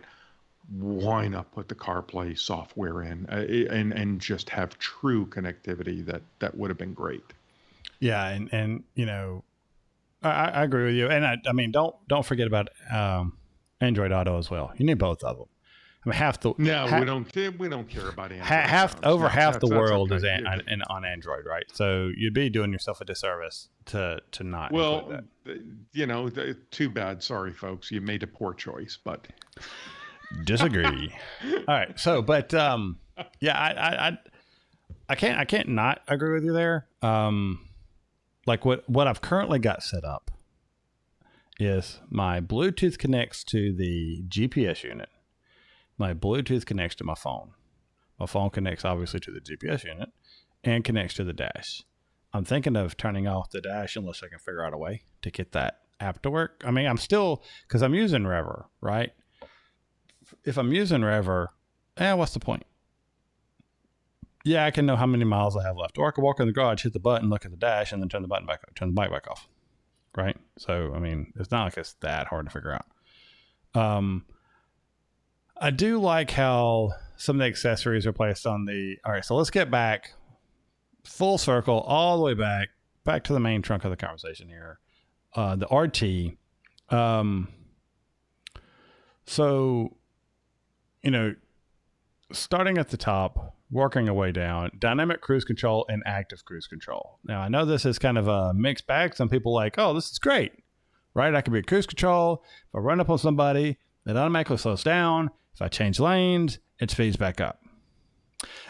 why not put the CarPlay software in and just have true connectivity? That would have been great. Yeah, and I agree with you. And I mean, don't forget about Android Auto as well. You need both of them. I mean, half the we don't care about Android. half the world is okay. on Android, right? So you'd be doing yourself a disservice to not include that. Too bad. Sorry, folks. You made a poor choice, but disagree. All right. So, but yeah, I can't not agree with you there. Like what I've currently got set up is my Bluetooth connects to the GPS unit. My Bluetooth connects to my phone. My phone connects obviously to the GPS unit and connects to the dash. I'm thinking of turning off the dash unless I can figure out a way to get that app to work. I mean, I'm still, because I'm using Rever, right? If I'm using Rever, what's the point? Yeah, I can know how many miles I have left. Or I can walk in the garage, hit the button, look at the dash, and then turn the bike back off. Right? So, I mean, it's not like it's that hard to figure out. I do like how some of the accessories are placed on the... All right, so let's get back full circle, all the way back to the main trunk of the conversation here. The RT. So, starting at the top, working our way down, dynamic cruise control and active cruise control. Now, I know this is kind of a mixed bag. Some people are like, oh, this is great, right? I can be cruise control. If I run up on somebody, it automatically slows down. If I change lanes, it speeds back up.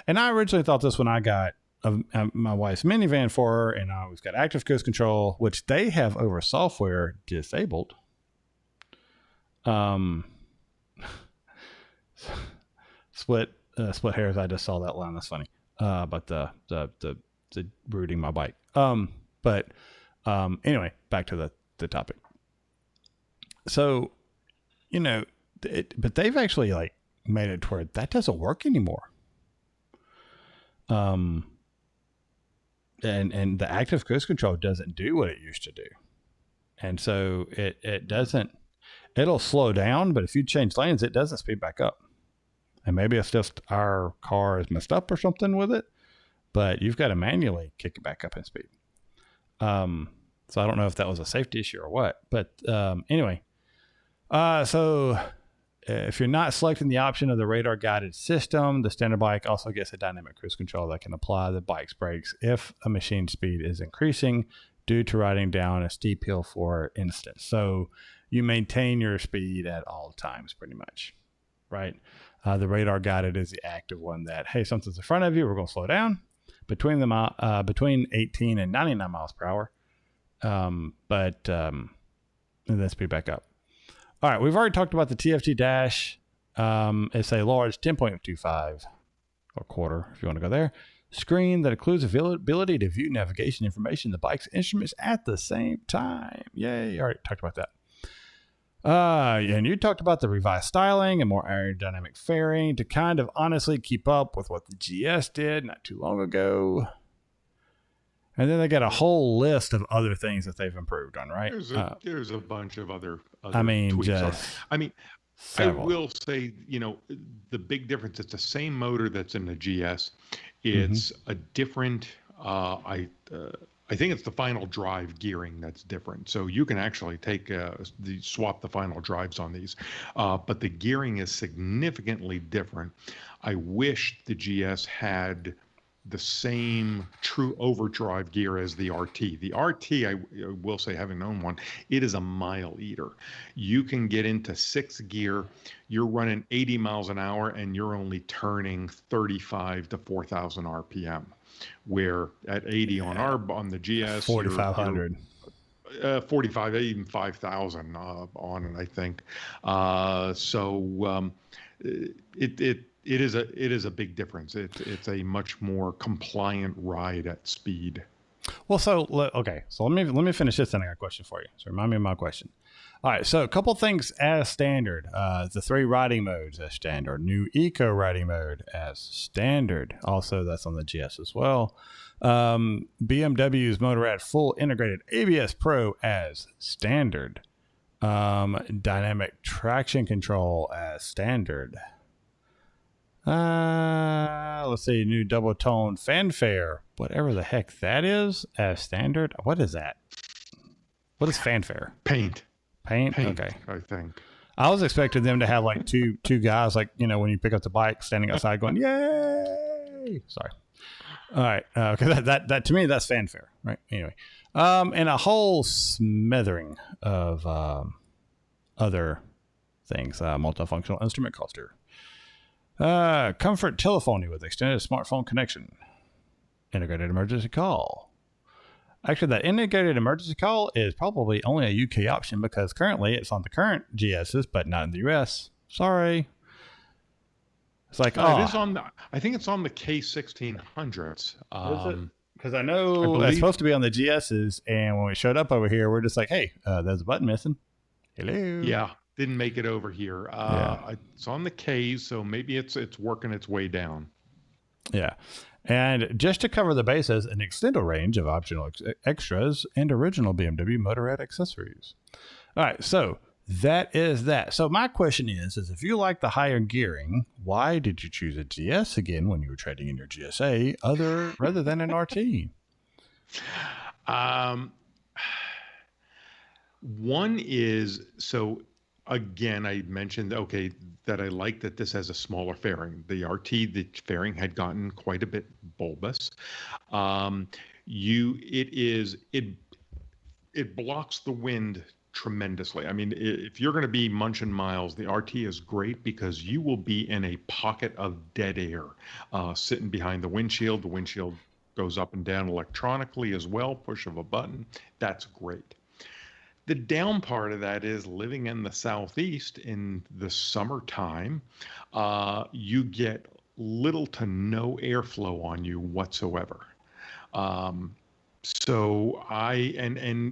And I originally thought this when I got my wife's minivan for her, and we've got active cruise control, which they have over software disabled. Split hairs. I just saw that line. That's funny. But the rooting my bike. Anyway, back to the topic. So, but they've actually like made it to where that doesn't work anymore. And the active cruise control doesn't do what it used to do. And so it doesn't, it'll slow down, but if you change lanes, it doesn't speed back up. And maybe it's just our car is messed up or something with it, but you've got to manually kick it back up in speed. So I don't know if that was a safety issue or what, but anyway. So if you're not selecting the option of the radar guided system, the standard bike also gets a dynamic cruise control that can apply the bike's brakes if a machine speed is increasing due to riding down a steep hill, for instance. So you maintain your speed at all times pretty much, right? The radar guided is the active one that, hey, something's in front of you, we're going to slow down between 18 and 99 miles per hour. And then speed back up. All right, we've already talked about the TFT dash. It's a large 10.25 or quarter, if you want to go there, screen that includes the ability to view navigation information, the bike's instruments at the same time. Yay! All right, talked about that. And you talked about the revised styling and more aerodynamic fairing to kind of honestly keep up with what the GS did not too long ago. And then they got a whole list of other things that they've improved on, right? There's a bunch of other I mean, tweaks several. I will say, the big difference, it's the same motor that's in the GS. It's a different, I think it's the final drive gearing that's different. So you can actually swap the final drives on these. But the gearing is significantly different. I wish the GS had the same true overdrive gear as the RT. The RT, I will say, having known one, it is a mile eater. You can get into 6th gear, you're running 80 miles an hour, and you're only turning 35 to 4,000 RPM. Where at 80 on the GS, 4,500. 45, even 5,000 on it, I think. It is a big difference. It's a much more compliant ride at speed. Well, so let me finish this, and I got a question for you. So remind me of my question. All right, so a couple things as standard. The 3 riding modes as standard. New Eco riding mode as standard. Also, that's on the GS as well. BMW's Motorrad full integrated ABS Pro as standard. Dynamic traction control as standard. Let's see, new double tone fanfare, whatever the heck that is, as standard. What is that? What is fanfare? Paint. Okay. I think. I was expecting them to have like two guys, like, you know, when you pick up the bike, standing outside going, "Yay!" Sorry. All right, because that to me, that's fanfare, right? Anyway, and a whole smattering of other things. Multifunctional instrument cluster, comfort telephony with extended smartphone connection, integrated emergency call. Actually, that integrated emergency call is probably only a UK option because currently it's on the current GSs, but not in the US. Sorry. It's like, it is on the, I think it's on the K1600s. Because I know it's supposed to be on the GSs, and when we showed up over here, we're just like, hey, there's a button missing. Hello. Yeah, didn't make it over here. It's on the Ks, so maybe it's working its way down. Yeah. And just to cover the bases, an extended range of optional extras and original BMW Motorrad accessories. All right, so that is that. So my question is if you like the higher gearing, why did you choose a GS again when you were trading in your GSA rather than an RT? One is, so again, I mentioned, that I like that this has a smaller fairing. The RT, the fairing had gotten quite a bit bulbous. It blocks the wind tremendously. I mean, if you're going to be munching miles, the RT is great because you will be in a pocket of dead air, sitting behind the windshield. The windshield goes up and down electronically as well, push of a button. That's great. The down part of that is living in the Southeast in the summertime, you get little to no airflow on you whatsoever. And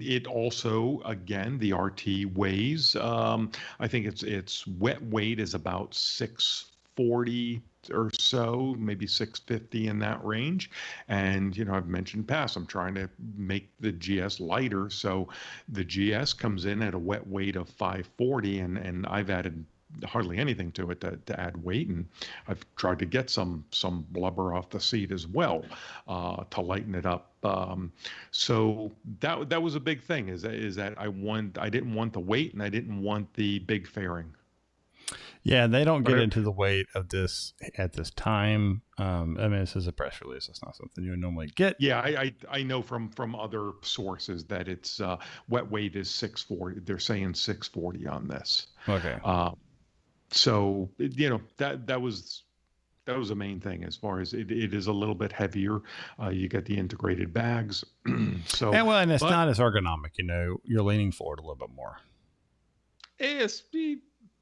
it also, again, the RT weighs, I think its wet weight is about 640 or so, maybe 650 in that range. And, I've mentioned past, I'm trying to make the GS lighter. So the GS comes in at a wet weight of 540 and I've added hardly anything to it to add weight. And I've tried to get some blubber off the seat as well, to lighten it up. So that was a big thing is that I didn't want the weight and I didn't want the big fairing. Yeah, they don't get into the weight of this at this time. I mean, this is a press release. It's not something you would normally get. Yeah, I know from other sources that it's wet weight is 640. They're saying 640 on this. Okay. So that was the main thing as far as it is a little bit heavier. You get the integrated bags. And it's not as ergonomic. You're leaning forward a little bit more.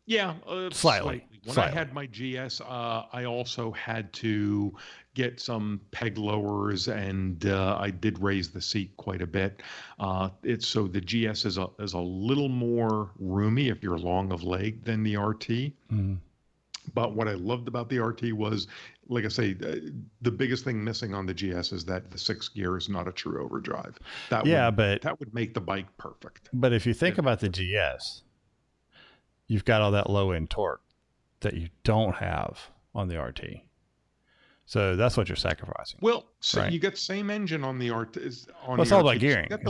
Yeah, slightly. When I had my GS, I also had to get some peg lowers, and I did raise the seat quite a bit. So the GS is a little more roomy if you're long of leg than the RT. Mm-hmm. But what I loved about the RT was, like I say, the biggest thing missing on the GS is that the 6th gear is not a true overdrive. That would make the bike perfect. But if you think about the GS, you've got all that low end torque that you don't have on the RT. So that's what you're sacrificing. Well, so right? You get the same engine on the RT. It's all about gearing. You get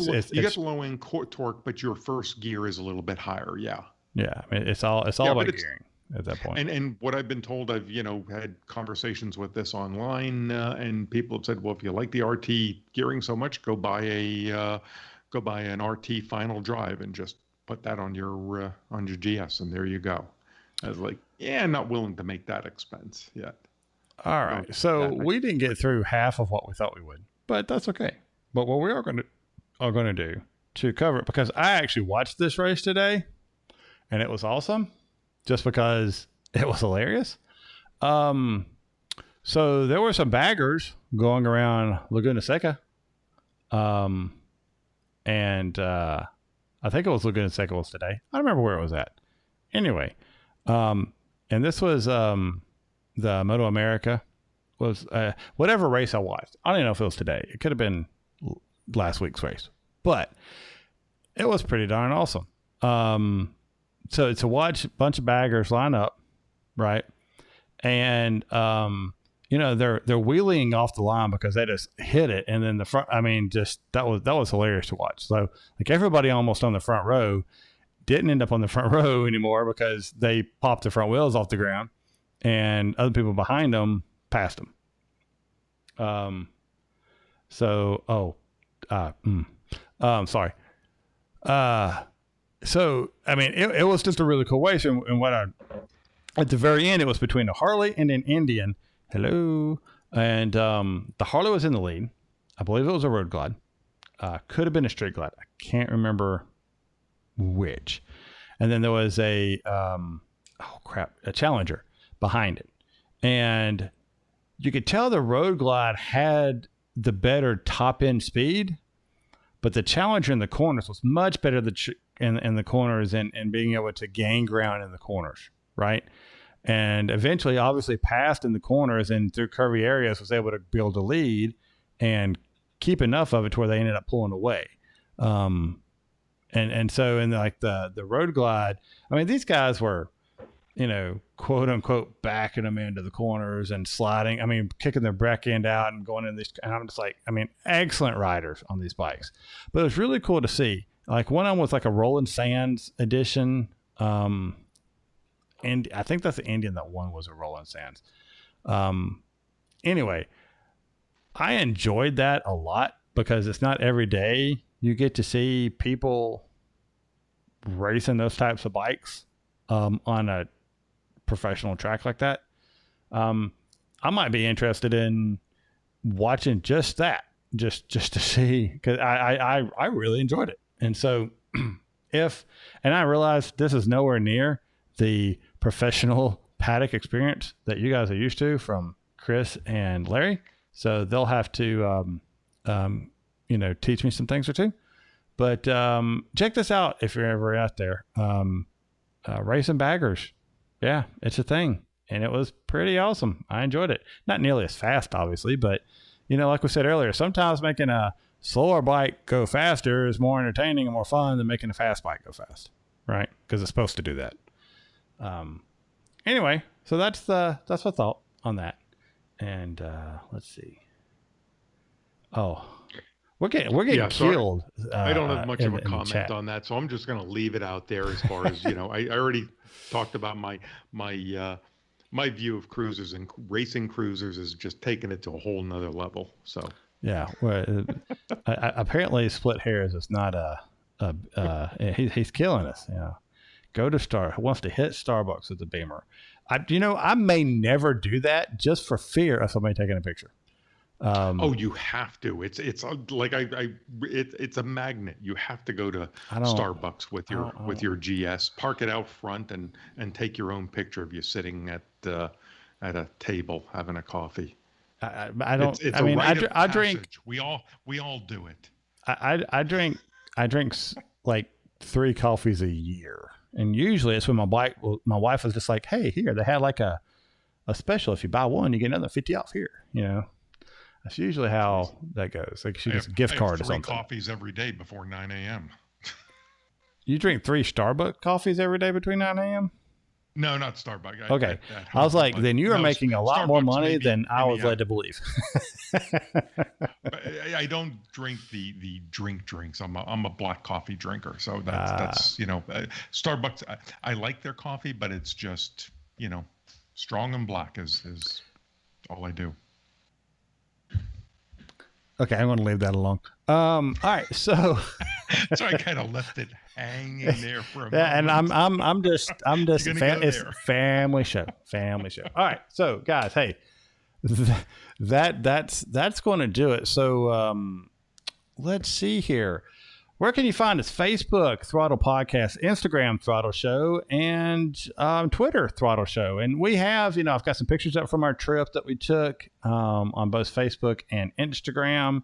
the low end torque, but your first gear is a little bit higher. Yeah. Yeah. I mean, it's all about gearing at that point. And what I've been told, I've, had conversations with this online, and people have said, well, if you like the RT gearing so much, go buy an RT final drive and just put that on your GS, and there you go. I was like, I'm not willing to make that expense yet. All right. So we didn't get through half of what we thought we would, but that's okay. But what we are going to do to cover it, because I actually watched this race today and it was awesome just because it was hilarious. So there were some baggers going around Laguna Seca. I think it was Laguna Seca was today. I don't remember where it was at. Anyway, and this was the Moto America was whatever race I watched. I don't even know if it was today. It could have been last week's race, but it was pretty darn awesome. So to watch a bunch of baggers line up, right, and they're wheeling off the line because they just hit it, and then the front. I mean, just that was hilarious to watch. So like everybody almost on the front row, didn't end up on the front row anymore because they popped the front wheels off the ground and other people behind them passed them. Sorry. So, I mean, it was just a really cool race. And at the very end, it was between a Harley and an Indian. Hello. And the Harley was in the lead. I believe it was a road glide. Could have been a straight glide. I can't remember which. And then there was a Challenger behind it. And you could tell the road glide had the better top end speed, but the Challenger in the corners was much better in the corners and being able to gain ground in the corners, right? And eventually, obviously, passed in the corners and through curvy areas was able to build a lead and keep enough of it to where they ended up pulling away. And so in like the road glide, I mean, these guys were, quote unquote, backing them into the corners and sliding. I mean, kicking their back end out and going in these. And I'm just like, I mean, excellent riders on these bikes. But it was really cool to see. Like one of them was like a Rolling Sands edition. And I think that's the Indian that won was a Rolling Sands. Anyway, I enjoyed that a lot because it's not every day you get to see people racing those types of bikes on a professional track like that. I might be interested in watching just that, just to see, because I really enjoyed it. And so and I realized this is nowhere near the professional paddock experience that you guys are used to from Chris and Larry. So they'll have to, teach me some things or two. But check this out if you're ever out there. Racing baggers. Yeah, it's a thing. And it was pretty awesome. I enjoyed it. Not nearly as fast, obviously, but, like we said earlier, sometimes making a slower bike go faster is more entertaining and more fun than making a fast bike go fast, right? Because it's supposed to do that. Anyway, so that's my thought on that. And let's see. Oh, we're getting killed. I don't have much of a comment on that, so I'm just going to leave it out there. As far as I already talked about my view of cruisers, and racing cruisers is just taking it to a whole nother level. So yeah, well, apparently split hairs is not he's killing us. Go to wants to hit Starbucks with the Beamer. I may never do that just for fear of somebody taking a picture. You have to. It's like it's a magnet. You have to go to Starbucks with your GS, park it out front, and take your own picture of you sitting at a table having a coffee. I don't. It's I mean, I drink. We all do it. I drink like 3 coffees a year, and usually it's when my wife was just like, "Hey, here they had like a special. If you buy one, you get another 50 off here." That's usually how that goes. Like she gets a gift card or something. 3 coffees every day before 9 a.m. You drink 3 Starbucks coffees every day between 9 a.m.? No, not Starbucks. Okay. I was like, then you are making a lot more money than I was led to believe. I don't drink the drinks. I'm a black coffee drinker. So that's Starbucks. I like their coffee, but it's just, strong and black is all I do. Okay, I'm going to leave that alone. All right, so so I kind of left it hanging there for a moment. And I'm just it's family show. All right, so guys, hey, that's going to do it. So let's see here. Where can you find us? Facebook, Throttle Podcast, Instagram, Throttle Show, and Twitter, Throttle Show. And we have, I've got some pictures up from our trip that we took on both Facebook and Instagram.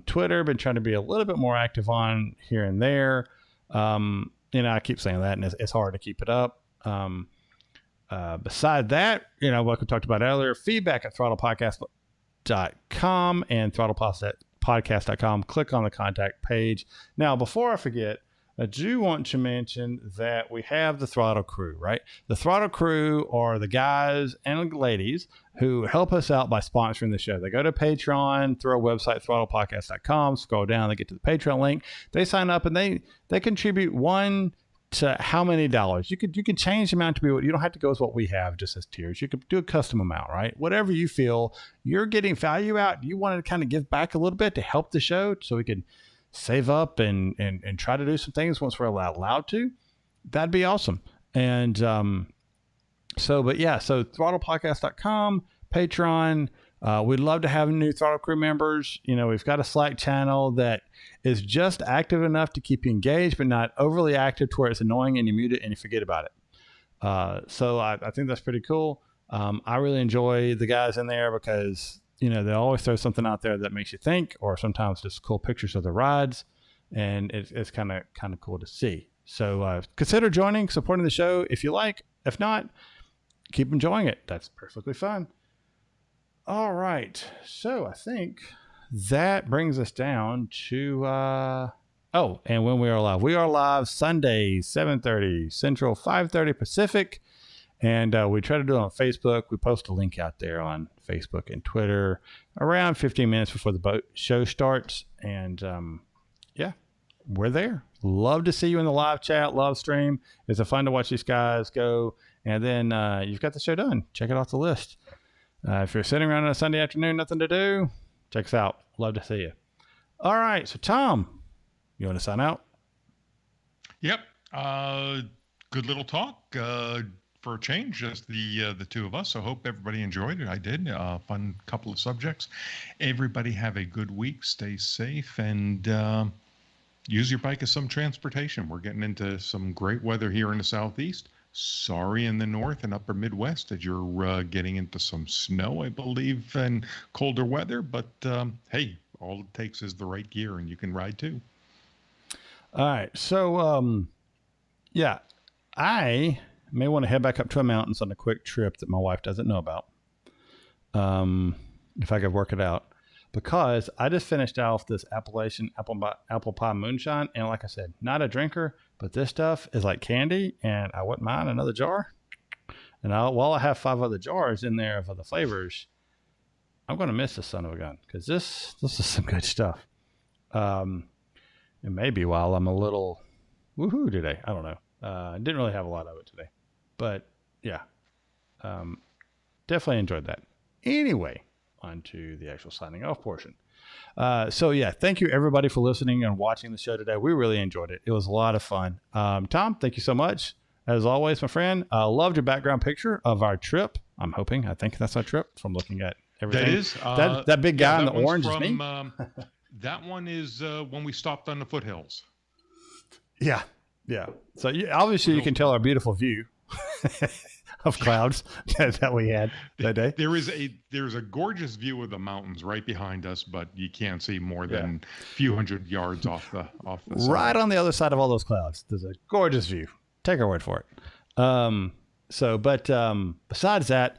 Twitter, been trying to be a little bit more active on here and there. I keep saying that, and it's hard to keep it up. Beside that, like we talked about earlier, feedback at throttlepodcast.com and throttlepodcast.com. Click on the contact page. Now, before I forget, I do want to mention that we have the Throttle Crew, right? The Throttle Crew are the guys and ladies who help us out by sponsoring the show. They go to Patreon through our website, throttlepodcast.com, scroll down, they get to the Patreon link. They sign up and they contribute $1 to how many dollars. You could change the amount to be what you don't have to go with what we have just as tiers. You could do a custom amount, right? Whatever you feel you're getting value out. You want to kind of give back a little bit to help the show so we can save up and try to do some things once we're allowed to. That'd be awesome. And so throttlepodcast.com, Patreon. We'd love to have new Throttle Crew members. We've got a Slack channel that is just active enough to keep you engaged, but not overly active to where it's annoying and you mute it and you forget about it. So I think that's pretty cool. I really enjoy the guys in there because, they always throw something out there that makes you think, or sometimes just cool pictures of the rides. And it's kind of cool to see. So consider joining, supporting the show if you like. If not, keep enjoying it. That's perfectly fine. All right. So I think that brings us down to, and when we are live Sunday, 7:30 Central, 5:30 Pacific. And we try to do it on Facebook. We post a link out there on Facebook and Twitter around 15 minutes before the show starts. And we're there. Love to see you in the live chat, live stream. It's fun to watch these guys go. And then you've got the show done. Check it off the list. If you're sitting around on a Sunday afternoon, nothing to do, check us out. Love to see you. All right. So, Tom, you want to sign out? Yep. Good little talk for a change, just the two of us. So hope everybody enjoyed it. I did. Fun couple of subjects. Everybody have a good week. Stay safe and use your bike as some transportation. We're getting into some great weather here in the Southeast. Sorry in the North and upper Midwest that you're getting into some snow, I believe, and colder weather. But hey, all it takes is the right gear and you can ride too. All right. So, I may want to head back up to the mountains on a quick trip that my wife doesn't know about. If I could work it out. Because I just finished off this Appalachian apple pie moonshine. And like I said, not a drinker, but this stuff is like candy. And I wouldn't mind another jar. And while I have 5 other jars in there of other flavors, I'm going to miss this son of a gun. Because this is some good stuff. And maybe while I'm a little woohoo today. I don't know. I didn't really have a lot of it today. But yeah, definitely enjoyed that. Anyway. Onto the actual signing off portion. Thank you everybody for listening and watching the show today. We really enjoyed it. It was a lot of fun. Tom, thank you so much. As always, my friend, loved your background picture of our trip. I think that's our trip from looking at everything. That is. That big guy in the orange is me. That one is when we stopped on the foothills. Yeah. So obviously you can tell our beautiful view of clouds that we had that day. There's a gorgeous view of the mountains right behind us, but you can't see more than a few hundred yards off the side. Right on the other side of all those clouds. There's a gorgeous view. Take our word for it. Besides that,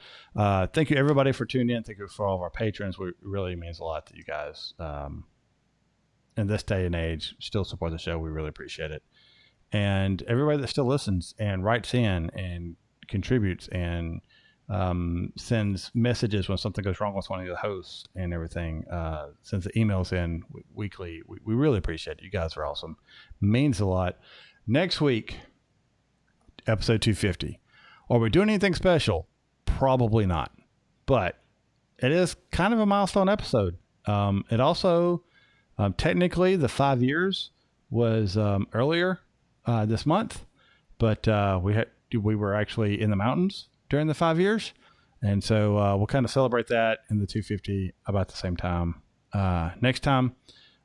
thank you everybody for tuning in. Thank you for all of our patrons. It really means a lot that you guys, in this day and age, still support the show. We really appreciate it. And everybody that still listens and writes in and contributes and sends messages when something goes wrong with one of the hosts and everything, sends the emails in weekly. We really appreciate it. You guys are awesome. Means a lot. Next week, episode 250. Are we doing anything special? Probably not. But it is kind of a milestone episode. It also, technically, the 5 years was earlier this month, but we were actually in the mountains during the 5 years. And so we'll kind of celebrate that in the 250 about the same time. Next time,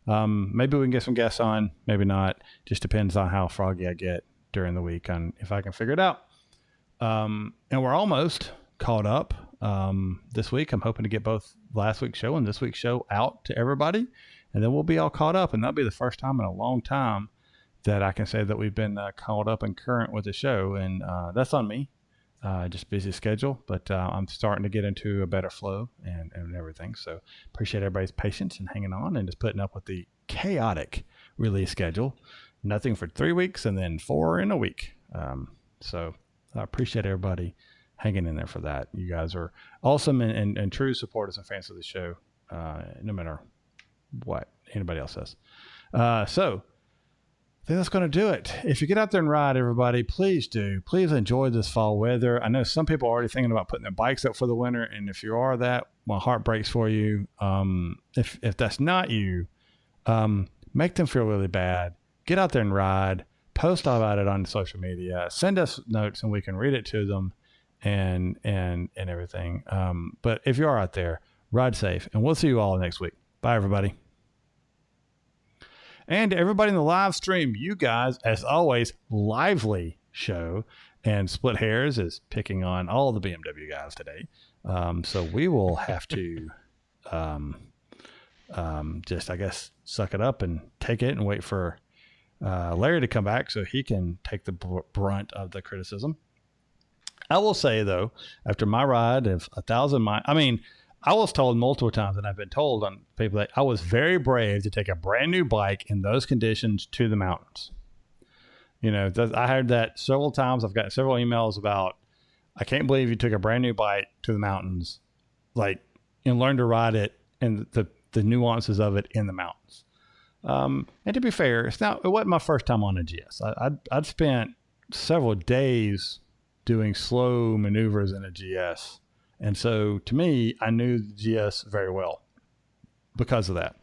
maybe we can get some guests on, maybe not. Just depends on how froggy I get during the week on if I can figure it out. And we're almost caught up this week. I'm hoping to get both last week's show and this week's show out to everybody. And then we'll be all caught up. And that'll be the first time in a long time that I can say that we've been caught up and current with the show. And that's on me. Just busy schedule, but I'm starting to get into a better flow and everything. So appreciate everybody's patience and hanging on and just putting up with the chaotic release schedule. Nothing for 3 weeks and then 4 in a week. So I appreciate everybody hanging in there for that. You guys are awesome and true supporters and fans of the show, no matter what anybody else says. So I think that's going to do it. If you get out there and ride, everybody, please do. Please enjoy this fall weather. I know some people are already thinking about putting their bikes up for the winter, and if you are that, my heart breaks for you. If that's not you, make them feel really bad. Get out there and ride. Post about it on social media. Send us notes, and we can read it to them, and everything. But if you are out there, ride safe, and we'll see you all next week. Bye, everybody. And to everybody in the live stream, you guys, as always, lively show. And Split Hairs is picking on all the BMW guys today. So we will have to just, I guess, suck it up and take it and wait for Larry to come back so he can take the brunt of the criticism. I will say, though, after my ride of 1,000 miles, I was told multiple times, and I've been told on people, that I was very brave to take a brand new bike in those conditions to the mountains. I heard that several times. I've gotten several emails about, I can't believe you took a brand new bike to the mountains, and learned to ride it and the nuances of it in the mountains. And to be fair, it wasn't my first time on a GS. I'd spent several days doing slow maneuvers in a GS. And so, to me, I knew the GS very well because of that.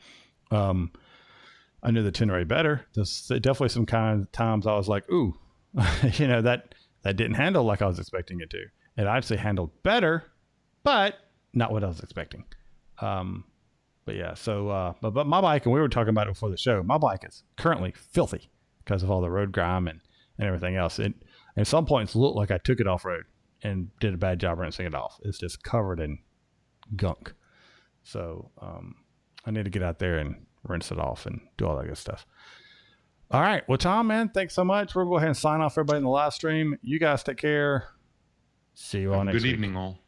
I knew the Tenere better. There's definitely some kind of times I was like, ooh, that didn't handle like I was expecting it to. It actually handled better, but not what I was expecting. But yeah, so, but my bike, and we were talking about it before the show, my bike is currently filthy because of all the road grime and everything else. It, at some points, looked like I took it off-road and did a bad job rinsing it off. It's just covered in gunk. So I need to get out there and rinse it off and do all that good stuff. All right. Well, Tom, man, thanks so much. We'll go ahead and sign off everybody in the live stream. You guys take care. See you all next week. Good evening, all.